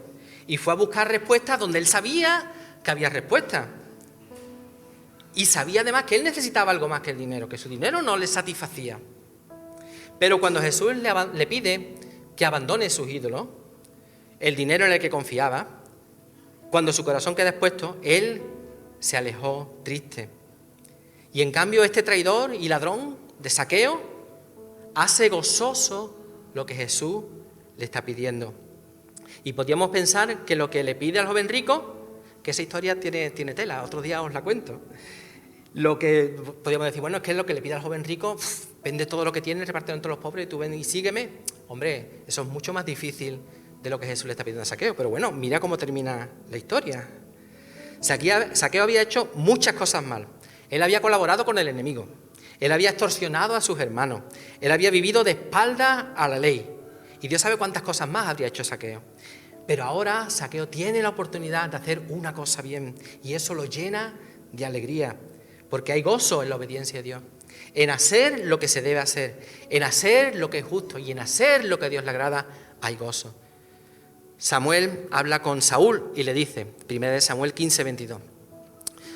Speaker 5: Y fue a buscar respuestas donde él sabía que había respuestas. Y sabía además que él necesitaba algo más que el dinero, que su dinero no le satisfacía. Pero cuando Jesús le pide que abandone sus ídolos, el dinero en el que confiaba, cuando su corazón queda expuesto, él se alejó triste. Y en cambio este traidor y ladrón de Zaqueo hace gozoso lo que Jesús le está pidiendo. Y podríamos pensar que lo que le pide al joven rico, que esa historia tiene tela, otro día os la cuento. Lo que podríamos decir, bueno, es que lo que le pide al joven rico, vende todo lo que tiene, repártelo entre los pobres y tú ven y sígueme. Hombre, eso es mucho más difícil de lo que Jesús le está pidiendo a Zaqueo. Pero bueno, mira cómo termina la historia. Zaqueo había hecho muchas cosas mal. Él había colaborado con el enemigo. Él había extorsionado a sus hermanos. Él había vivido de espaldas a la ley. Y Dios sabe cuántas cosas más habría hecho Zaqueo. Pero ahora Zaqueo tiene la oportunidad de hacer una cosa bien. Y eso lo llena de alegría. Porque hay gozo en la obediencia a Dios. En hacer lo que se debe hacer. En hacer lo que es justo. Y en hacer lo que a Dios le agrada, hay gozo. Samuel habla con Saúl y le dice, 1 Samuel 15, 22.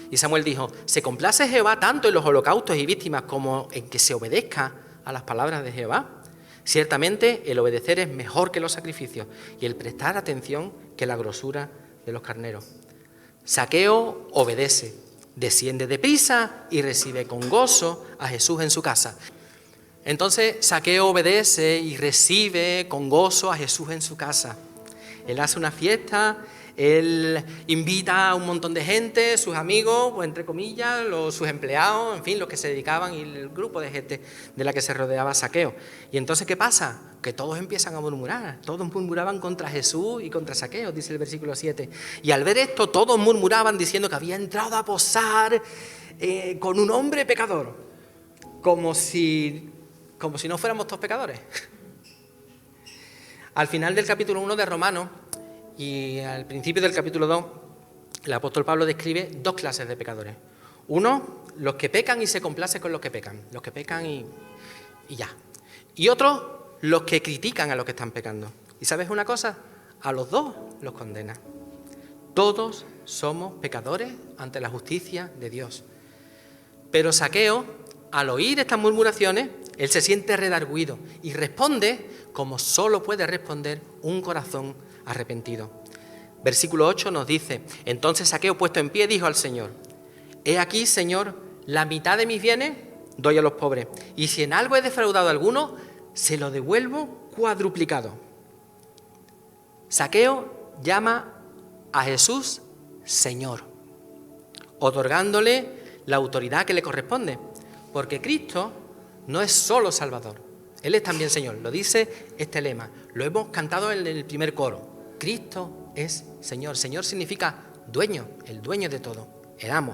Speaker 5: Y Samuel dijo, ¿se complace Jehová tanto en los holocaustos y víctimas como en que se obedezca a las palabras de Jehová? Ciertamente el obedecer es mejor que los sacrificios y el prestar atención que la grosura de los carneros. Zaqueo obedece, desciende deprisa y recibe con gozo a Jesús en su casa. Entonces Zaqueo obedece y recibe con gozo a Jesús en su casa. Él hace una fiesta, él invita a un montón de gente, sus amigos, pues entre comillas, sus empleados, en fin, los que se dedicaban y el grupo de gente de la que se rodeaba Zaqueo. Y entonces, ¿qué pasa? Que todos empiezan a murmurar, todos murmuraban contra Jesús y contra Zaqueo, dice el versículo 7. Y al ver esto, todos murmuraban diciendo que había entrado a posar con un hombre pecador, como si no fuéramos todos pecadores. Al final del capítulo 1 de Romanos y al principio del capítulo 2, el apóstol Pablo describe dos clases de pecadores. Uno, los que pecan y se complacen con los que pecan y ya. Y otro, los que critican a los que están pecando. ¿Y sabes una cosa? A los dos los condena. Todos somos pecadores ante la justicia de Dios. Pero Zaqueo, al oír estas murmuraciones, él se siente redarguido y responde como solo puede responder un corazón arrepentido. Versículo 8 nos dice, entonces Zaqueo, puesto en pie, dijo al Señor, he aquí, Señor, la mitad de mis bienes doy a los pobres, y si en algo he defraudado a alguno, se lo devuelvo cuadruplicado. Zaqueo llama a Jesús Señor, otorgándole la autoridad que le corresponde, porque Cristo no es solo Salvador, Él es también Señor. Lo dice este lema, lo hemos cantado en el primer coro. Cristo es Señor. Señor significa dueño, el dueño de todo, el amo.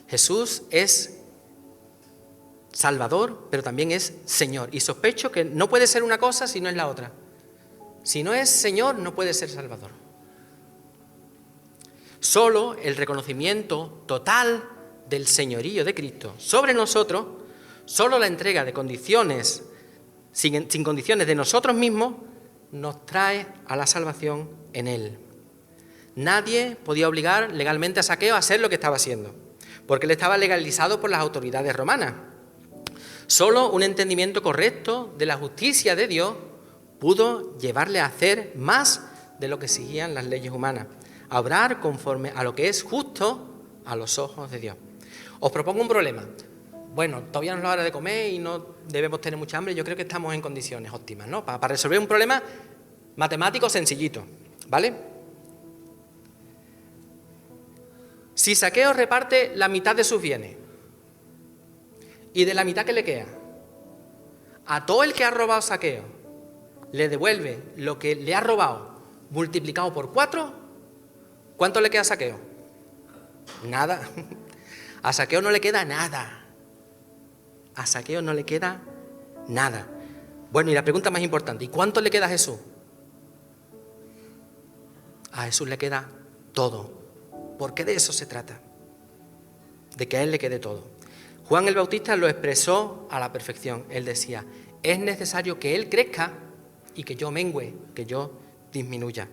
Speaker 5: Jesús es Salvador, pero también es Señor. Y sospecho que no puede ser una cosa si no es la otra. Si no es Señor, no puede ser Salvador. Solo el reconocimiento total del señorío de Cristo sobre nosotros, solo la entrega de condiciones, sin condiciones de nosotros mismos, nos trae a la salvación en Él. Nadie podía obligar legalmente a Zaqueo a hacer lo que estaba haciendo, porque él estaba legalizado por las autoridades romanas. Solo un entendimiento correcto de la justicia de Dios pudo llevarle a hacer más de lo que exigían las leyes humanas, a obrar conforme a lo que es justo a los ojos de Dios. Os propongo un problema. Bueno, todavía no es la hora de comer y no debemos tener mucha hambre. Yo creo que estamos en condiciones óptimas, ¿no? Para resolver un problema matemático sencillito, ¿vale? Si Zaqueo reparte la mitad de sus bienes y de la mitad que le queda, a todo el que ha robado Zaqueo le devuelve lo que le ha robado multiplicado por 4, ¿cuánto le queda a Zaqueo? Nada. A Zaqueo no le queda nada. A Zaqueo no le queda nada. Bueno, y la pregunta más importante, ¿y cuánto le queda a Jesús? A Jesús le queda todo, porque de eso se trata, de que a Él le quede todo. Juan el Bautista lo expresó a la perfección. Él decía, es necesario que Él crezca y que yo mengüe, que yo disminuya.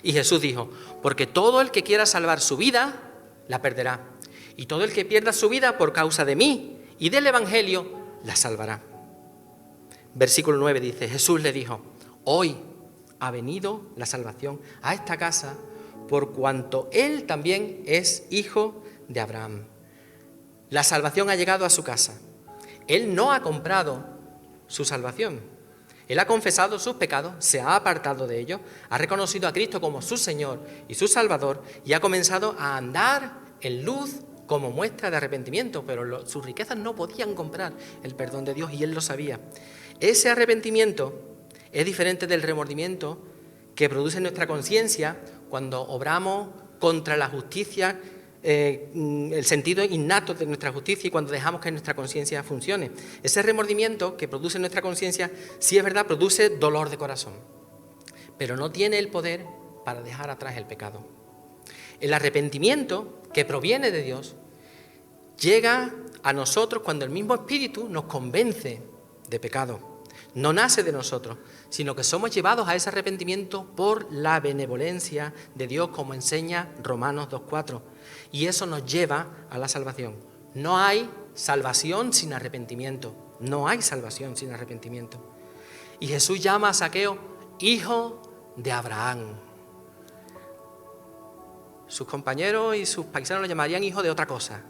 Speaker 5: Y Jesús dijo, porque todo el que quiera salvar su vida, la perderá. Y todo el que pierda su vida por causa de mí y del Evangelio, la salvará. Versículo 9 dice, Jesús le dijo, hoy ha venido la salvación a esta casa por cuanto él también es hijo de Abraham. La salvación ha llegado a su casa. Él no ha comprado su salvación. Él ha confesado sus pecados, se ha apartado de ellos, ha reconocido a Cristo como su Señor y su Salvador y ha comenzado a andar en luz como muestra de arrepentimiento, pero sus riquezas no podían comprar el perdón de Dios y él lo sabía. Ese arrepentimiento es diferente del remordimiento que produce nuestra conciencia cuando obramos contra la justicia, el sentido innato de nuestra justicia y cuando dejamos que nuestra conciencia funcione. Ese remordimiento que produce nuestra conciencia, sí es verdad, produce dolor de corazón, pero no tiene el poder para dejar atrás el pecado. El arrepentimiento que proviene de Dios llega a nosotros cuando el mismo Espíritu nos convence de pecado. no nace de nosotros, sino que somos llevados a ese arrepentimiento por la benevolencia de Dios, como enseña Romanos 2:4. Y eso nos lleva a la salvación. No hay salvación sin arrepentimiento. No hay salvación sin arrepentimiento. Y Jesús llama a Zaqueo hijo de Abraham. Sus compañeros y sus paisanos lo llamarían hijo de otra cosa.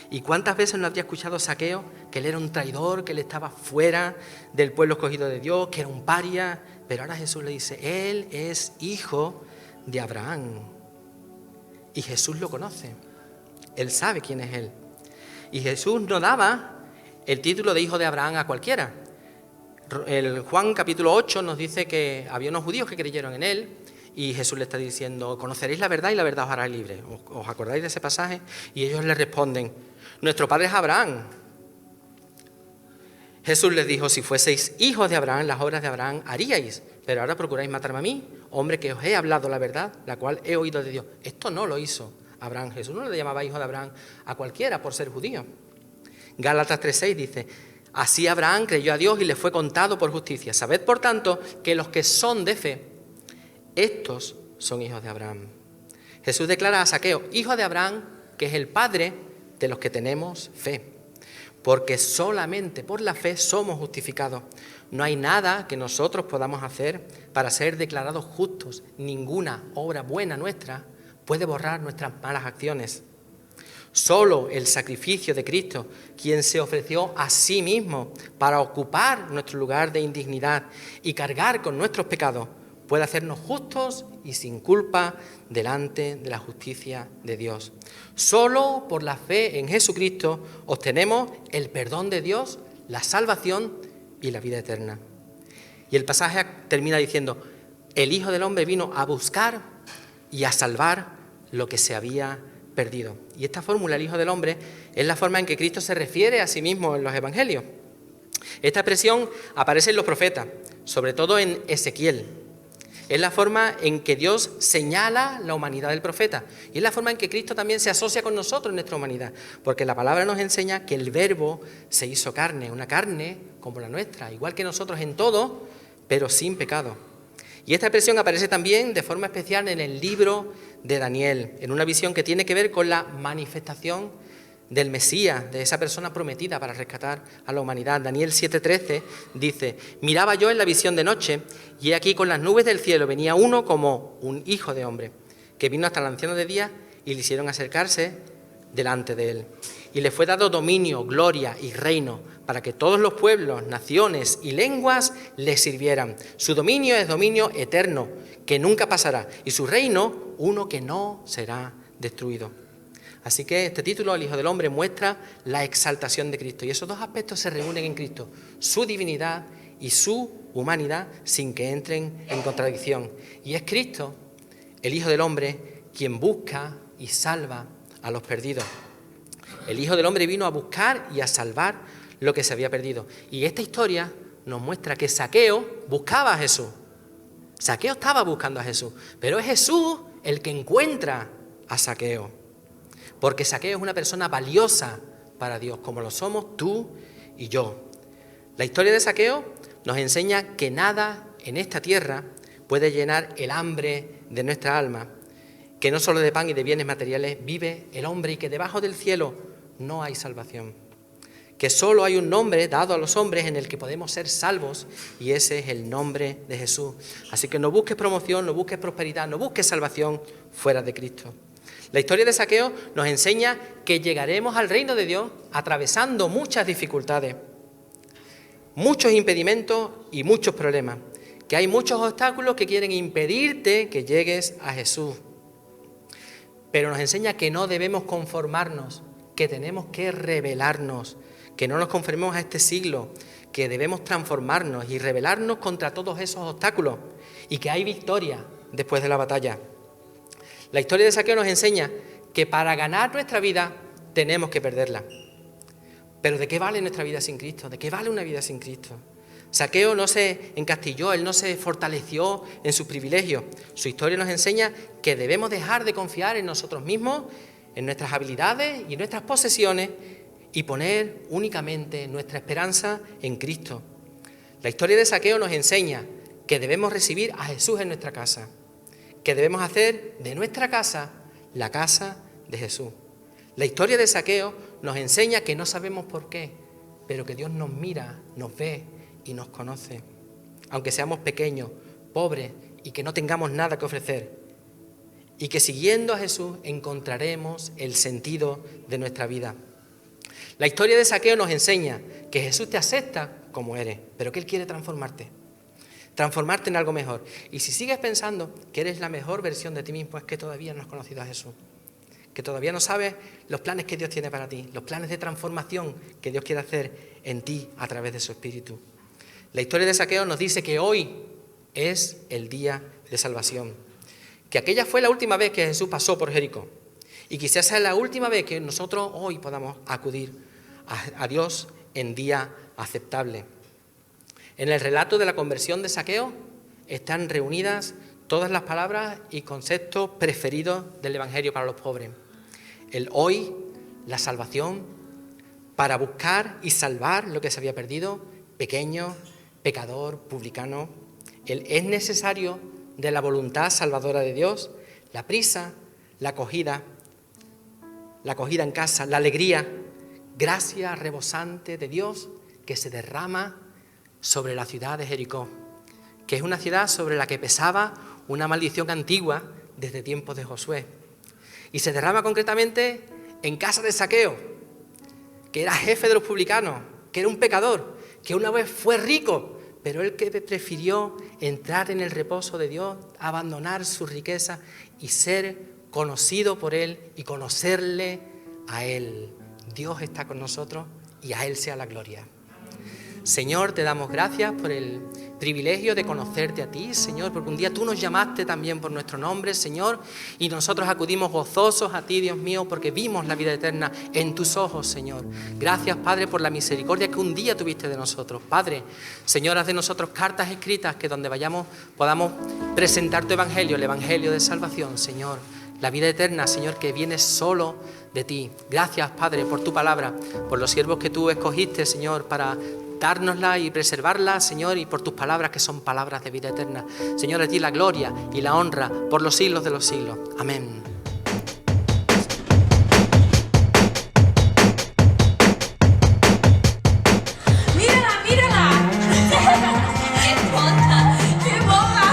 Speaker 5: ¿Y cuántas veces no habría escuchado Zaqueo que él era un traidor, que él estaba fuera del pueblo escogido de Dios, que era un paria? Pero ahora Jesús le dice, él es hijo de Abraham. Y Jesús lo conoce. Él sabe quién es él. Y Jesús no daba el título de hijo de Abraham a cualquiera. El Juan capítulo 8 nos dice que había unos judíos que creyeron en él. Y Jesús le está diciendo, conoceréis la verdad y la verdad os hará libre. ¿Os acordáis de ese pasaje? Y ellos le responden, nuestro padre es Abraham. Jesús les dijo, si fueseis hijos de Abraham, las obras de Abraham haríais. Pero ahora procuráis matarme a mí, hombre que os he hablado la verdad, la cual he oído de Dios. Esto no lo hizo Abraham. Jesús no le llamaba hijo de Abraham a cualquiera por ser judío. Gálatas 3:6 dice, así Abraham creyó a Dios y le fue contado por justicia. Sabed, por tanto, que los que son de fe, estos son hijos de Abraham. Jesús declara a Zaqueo, hijo de Abraham, que es el padre de los que tenemos fe. Porque solamente por la fe somos justificados. No hay nada que nosotros podamos hacer para ser declarados justos. Ninguna obra buena nuestra puede borrar nuestras malas acciones. Solo el sacrificio de Cristo, quien se ofreció a sí mismo para ocupar nuestro lugar de indignidad y cargar con nuestros pecados, puede hacernos justos y sin culpa delante de la justicia de Dios. Solo por la fe en Jesucristo obtenemos el perdón de Dios, la salvación y la vida eterna. Y el pasaje termina diciendo, el Hijo del Hombre vino a buscar y a salvar lo que se había perdido. Y esta fórmula, el Hijo del Hombre, es la forma en que Cristo se refiere a sí mismo en los Evangelios. Esta expresión aparece en los profetas, sobre todo en Ezequiel. Es la forma en que Dios señala la humanidad del profeta. Y es la forma en que Cristo también se asocia con nosotros en nuestra humanidad. Porque la palabra nos enseña que el Verbo se hizo carne, una carne como la nuestra, igual que nosotros en todo, pero sin pecado. Y esta expresión aparece también de forma especial en el libro de Daniel, en una visión que tiene que ver con la manifestación del Mesías, de esa persona prometida para rescatar a la humanidad. Daniel 7:13 dice, miraba yo en la visión de noche, y aquí con las nubes del cielo venía uno como un hijo de hombre, que vino hasta el anciano de día y le hicieron acercarse delante de él. Y le fue dado dominio, gloria y reino, para que todos los pueblos, naciones y lenguas le sirvieran. Su dominio es dominio eterno, que nunca pasará, y su reino, uno que no será destruido. Así que este título, El Hijo del Hombre, muestra la exaltación de Cristo. Y esos dos aspectos se reúnen en Cristo, su divinidad y su humanidad, sin que entren en contradicción. Y es Cristo, el Hijo del Hombre, quien busca y salva a los perdidos. El Hijo del Hombre vino a buscar y a salvar lo que se había perdido. Y esta historia nos muestra que Zaqueo buscaba a Jesús. Zaqueo estaba buscando a Jesús, pero es Jesús el que encuentra a Zaqueo. Porque Zaqueo es una persona valiosa para Dios, como lo somos tú y yo. La historia de Zaqueo nos enseña que nada en esta tierra puede llenar el hambre de nuestra alma, que no solo de pan y de bienes materiales vive el hombre y que debajo del cielo no hay salvación, que solo hay un nombre dado a los hombres en el que podemos ser salvos y ese es el nombre de Jesús. Así que no busques promoción, no busques prosperidad, no busques salvación fuera de Cristo. La historia de Zaqueo nos enseña que llegaremos al reino de Dios atravesando muchas dificultades, muchos impedimentos y muchos problemas, que hay muchos obstáculos que quieren impedirte que llegues a Jesús. Pero nos enseña que no debemos conformarnos, que tenemos que rebelarnos, que no nos conformemos a este siglo, que debemos transformarnos y rebelarnos contra todos esos obstáculos y que hay victoria después de la batalla. La historia de Zaqueo nos enseña que para ganar nuestra vida tenemos que perderla. Pero ¿de qué vale nuestra vida sin Cristo? ¿De qué vale una vida sin Cristo? Zaqueo no se encastilló, él no se fortaleció en sus privilegios. Su historia nos enseña que debemos dejar de confiar en nosotros mismos, en nuestras habilidades y en nuestras posesiones y poner únicamente nuestra esperanza en Cristo. La historia de Zaqueo nos enseña que debemos recibir a Jesús en nuestra casa, que debemos hacer de nuestra casa la casa de Jesús. La historia de Zaqueo nos enseña que no sabemos por qué, pero que Dios nos mira, nos ve y nos conoce, aunque seamos pequeños, pobres y que no tengamos nada que ofrecer, y que siguiendo a Jesús encontraremos el sentido de nuestra vida. La historia de Zaqueo nos enseña que Jesús te acepta como eres, pero que Él quiere transformarte en algo mejor. Y si sigues pensando que eres la mejor versión de ti mismo, es que todavía no has conocido a Jesús, que todavía no sabes los planes que Dios tiene para ti, los planes de transformación que Dios quiere hacer en ti a través de su Espíritu. La historia de Zaqueo nos dice que hoy es el día de salvación, que aquella fue la última vez que Jesús pasó por Jericó, y quizás sea la última vez que nosotros hoy podamos acudir a Dios en día aceptable. En el relato de la conversión de Zaqueo están reunidas todas las palabras y conceptos preferidos del Evangelio para los pobres. El hoy, la salvación, para buscar y salvar lo que se había perdido, pequeño, pecador, publicano. El es necesario de la voluntad salvadora de Dios, la prisa, la acogida en casa, la alegría, gracia rebosante de Dios que se derrama sobre la ciudad de Jericó, que es una ciudad sobre la que pesaba una maldición antigua desde tiempos de Josué. Y se derrama concretamente en casa de Zaqueo, que era jefe de los publicanos, que era un pecador, que una vez fue rico, pero él que prefirió entrar en el reposo de Dios, abandonar su riqueza y ser conocido por Él y conocerle a Él. Dios está con nosotros y a Él sea la gloria. Señor, te damos gracias por el privilegio de conocerte a ti, Señor, porque un día tú nos llamaste también por nuestro nombre, Señor, y nosotros acudimos gozosos a ti, Dios mío, porque vimos la vida eterna en tus ojos, Señor. Gracias, Padre, por la misericordia que un día tuviste de nosotros. Padre, Señor, haz de nosotros cartas escritas que donde vayamos podamos presentar tu evangelio, el evangelio de salvación, Señor. La vida eterna, Señor, que viene solo de ti. Gracias, Padre, por tu palabra, por los siervos que tú escogiste, Señor, para dárnosla y preservarla, Señor, y por tus palabras que son palabras de vida eterna. Señor, a ti la gloria y la honra por los siglos de los siglos. Amén.
Speaker 6: ¡Mírala, mírala! ¡Qué tonta! ¡Qué boba!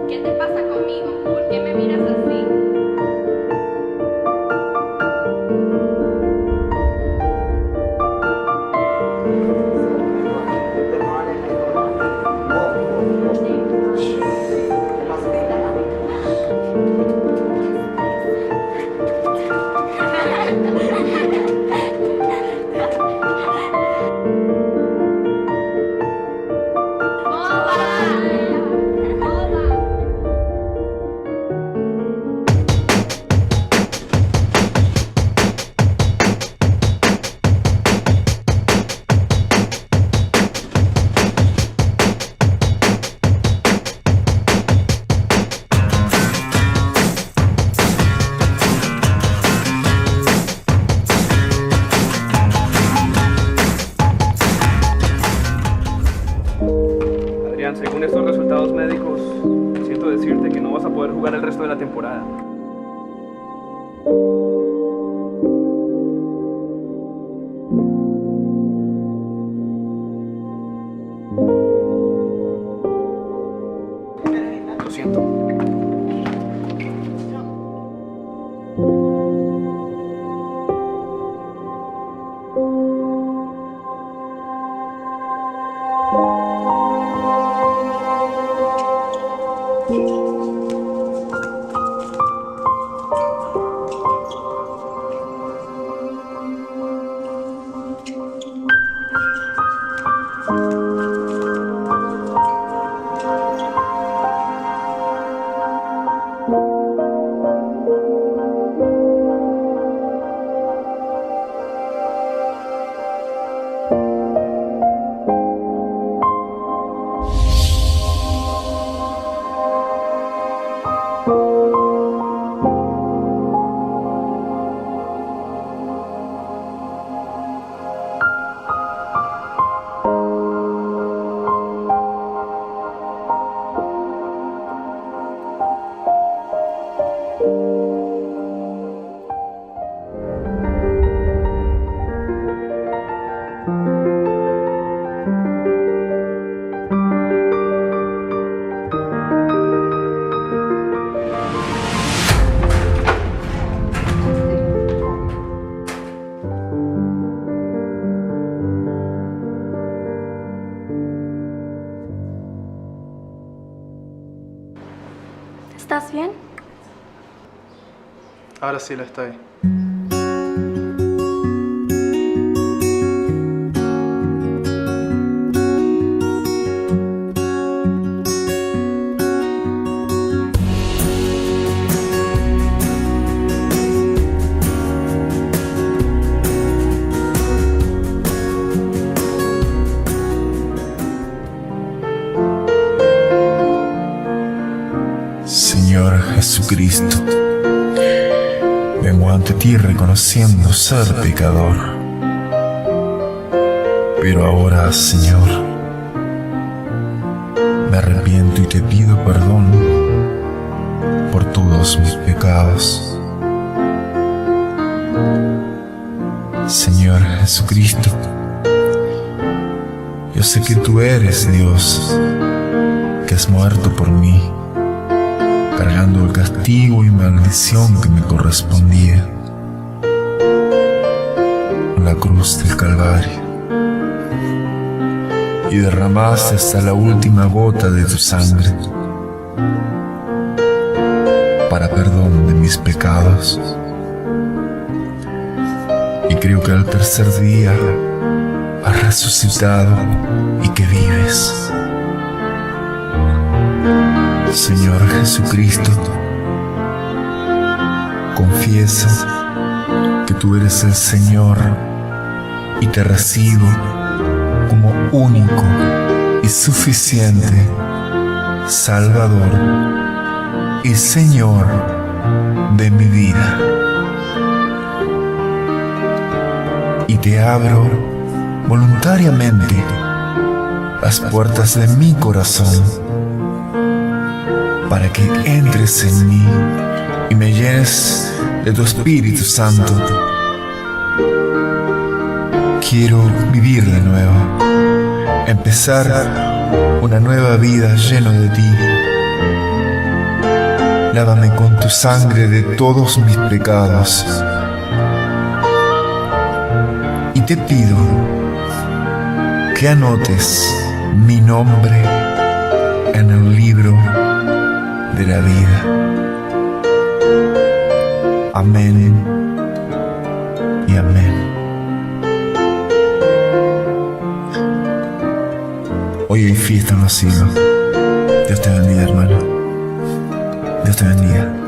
Speaker 6: ¿Qué te pasa conmigo? ¿Por qué me miras así?
Speaker 7: Adrián, según estos resultados médicos, siento decirte que no vas a poder jugar el resto de la temporada. Lo siento. Ahora sí lo estoy.
Speaker 8: Señor Jesucristo, vengo ante ti reconociendo ser pecador. Pero ahora, Señor, me arrepiento y te pido perdón por todos mis pecados. Señor Jesucristo, yo sé que tú eres Dios, que has muerto por mí, cargando el castigo y maldición que me correspondía en la cruz del Calvario, y derramaste hasta la última gota de tu sangre para perdón de mis pecados. Y creo que al tercer día has resucitado y que vives. Señor Jesucristo, confieso que tú eres el Señor y te recibo como único y suficiente Salvador y Señor de mi vida. Y te abro voluntariamente las puertas de mi corazón para que entres en mí y me llenes de tu Espíritu Santo. Quiero vivir de nuevo, empezar una nueva vida lleno de ti. Lávame con tu sangre de todos mis pecados. Y te pido que anotes mi nombre en el libro de la vida. Amén y amén. Hoy hay fiesta en los cielos. Dios te bendiga, hermano. Dios te bendiga.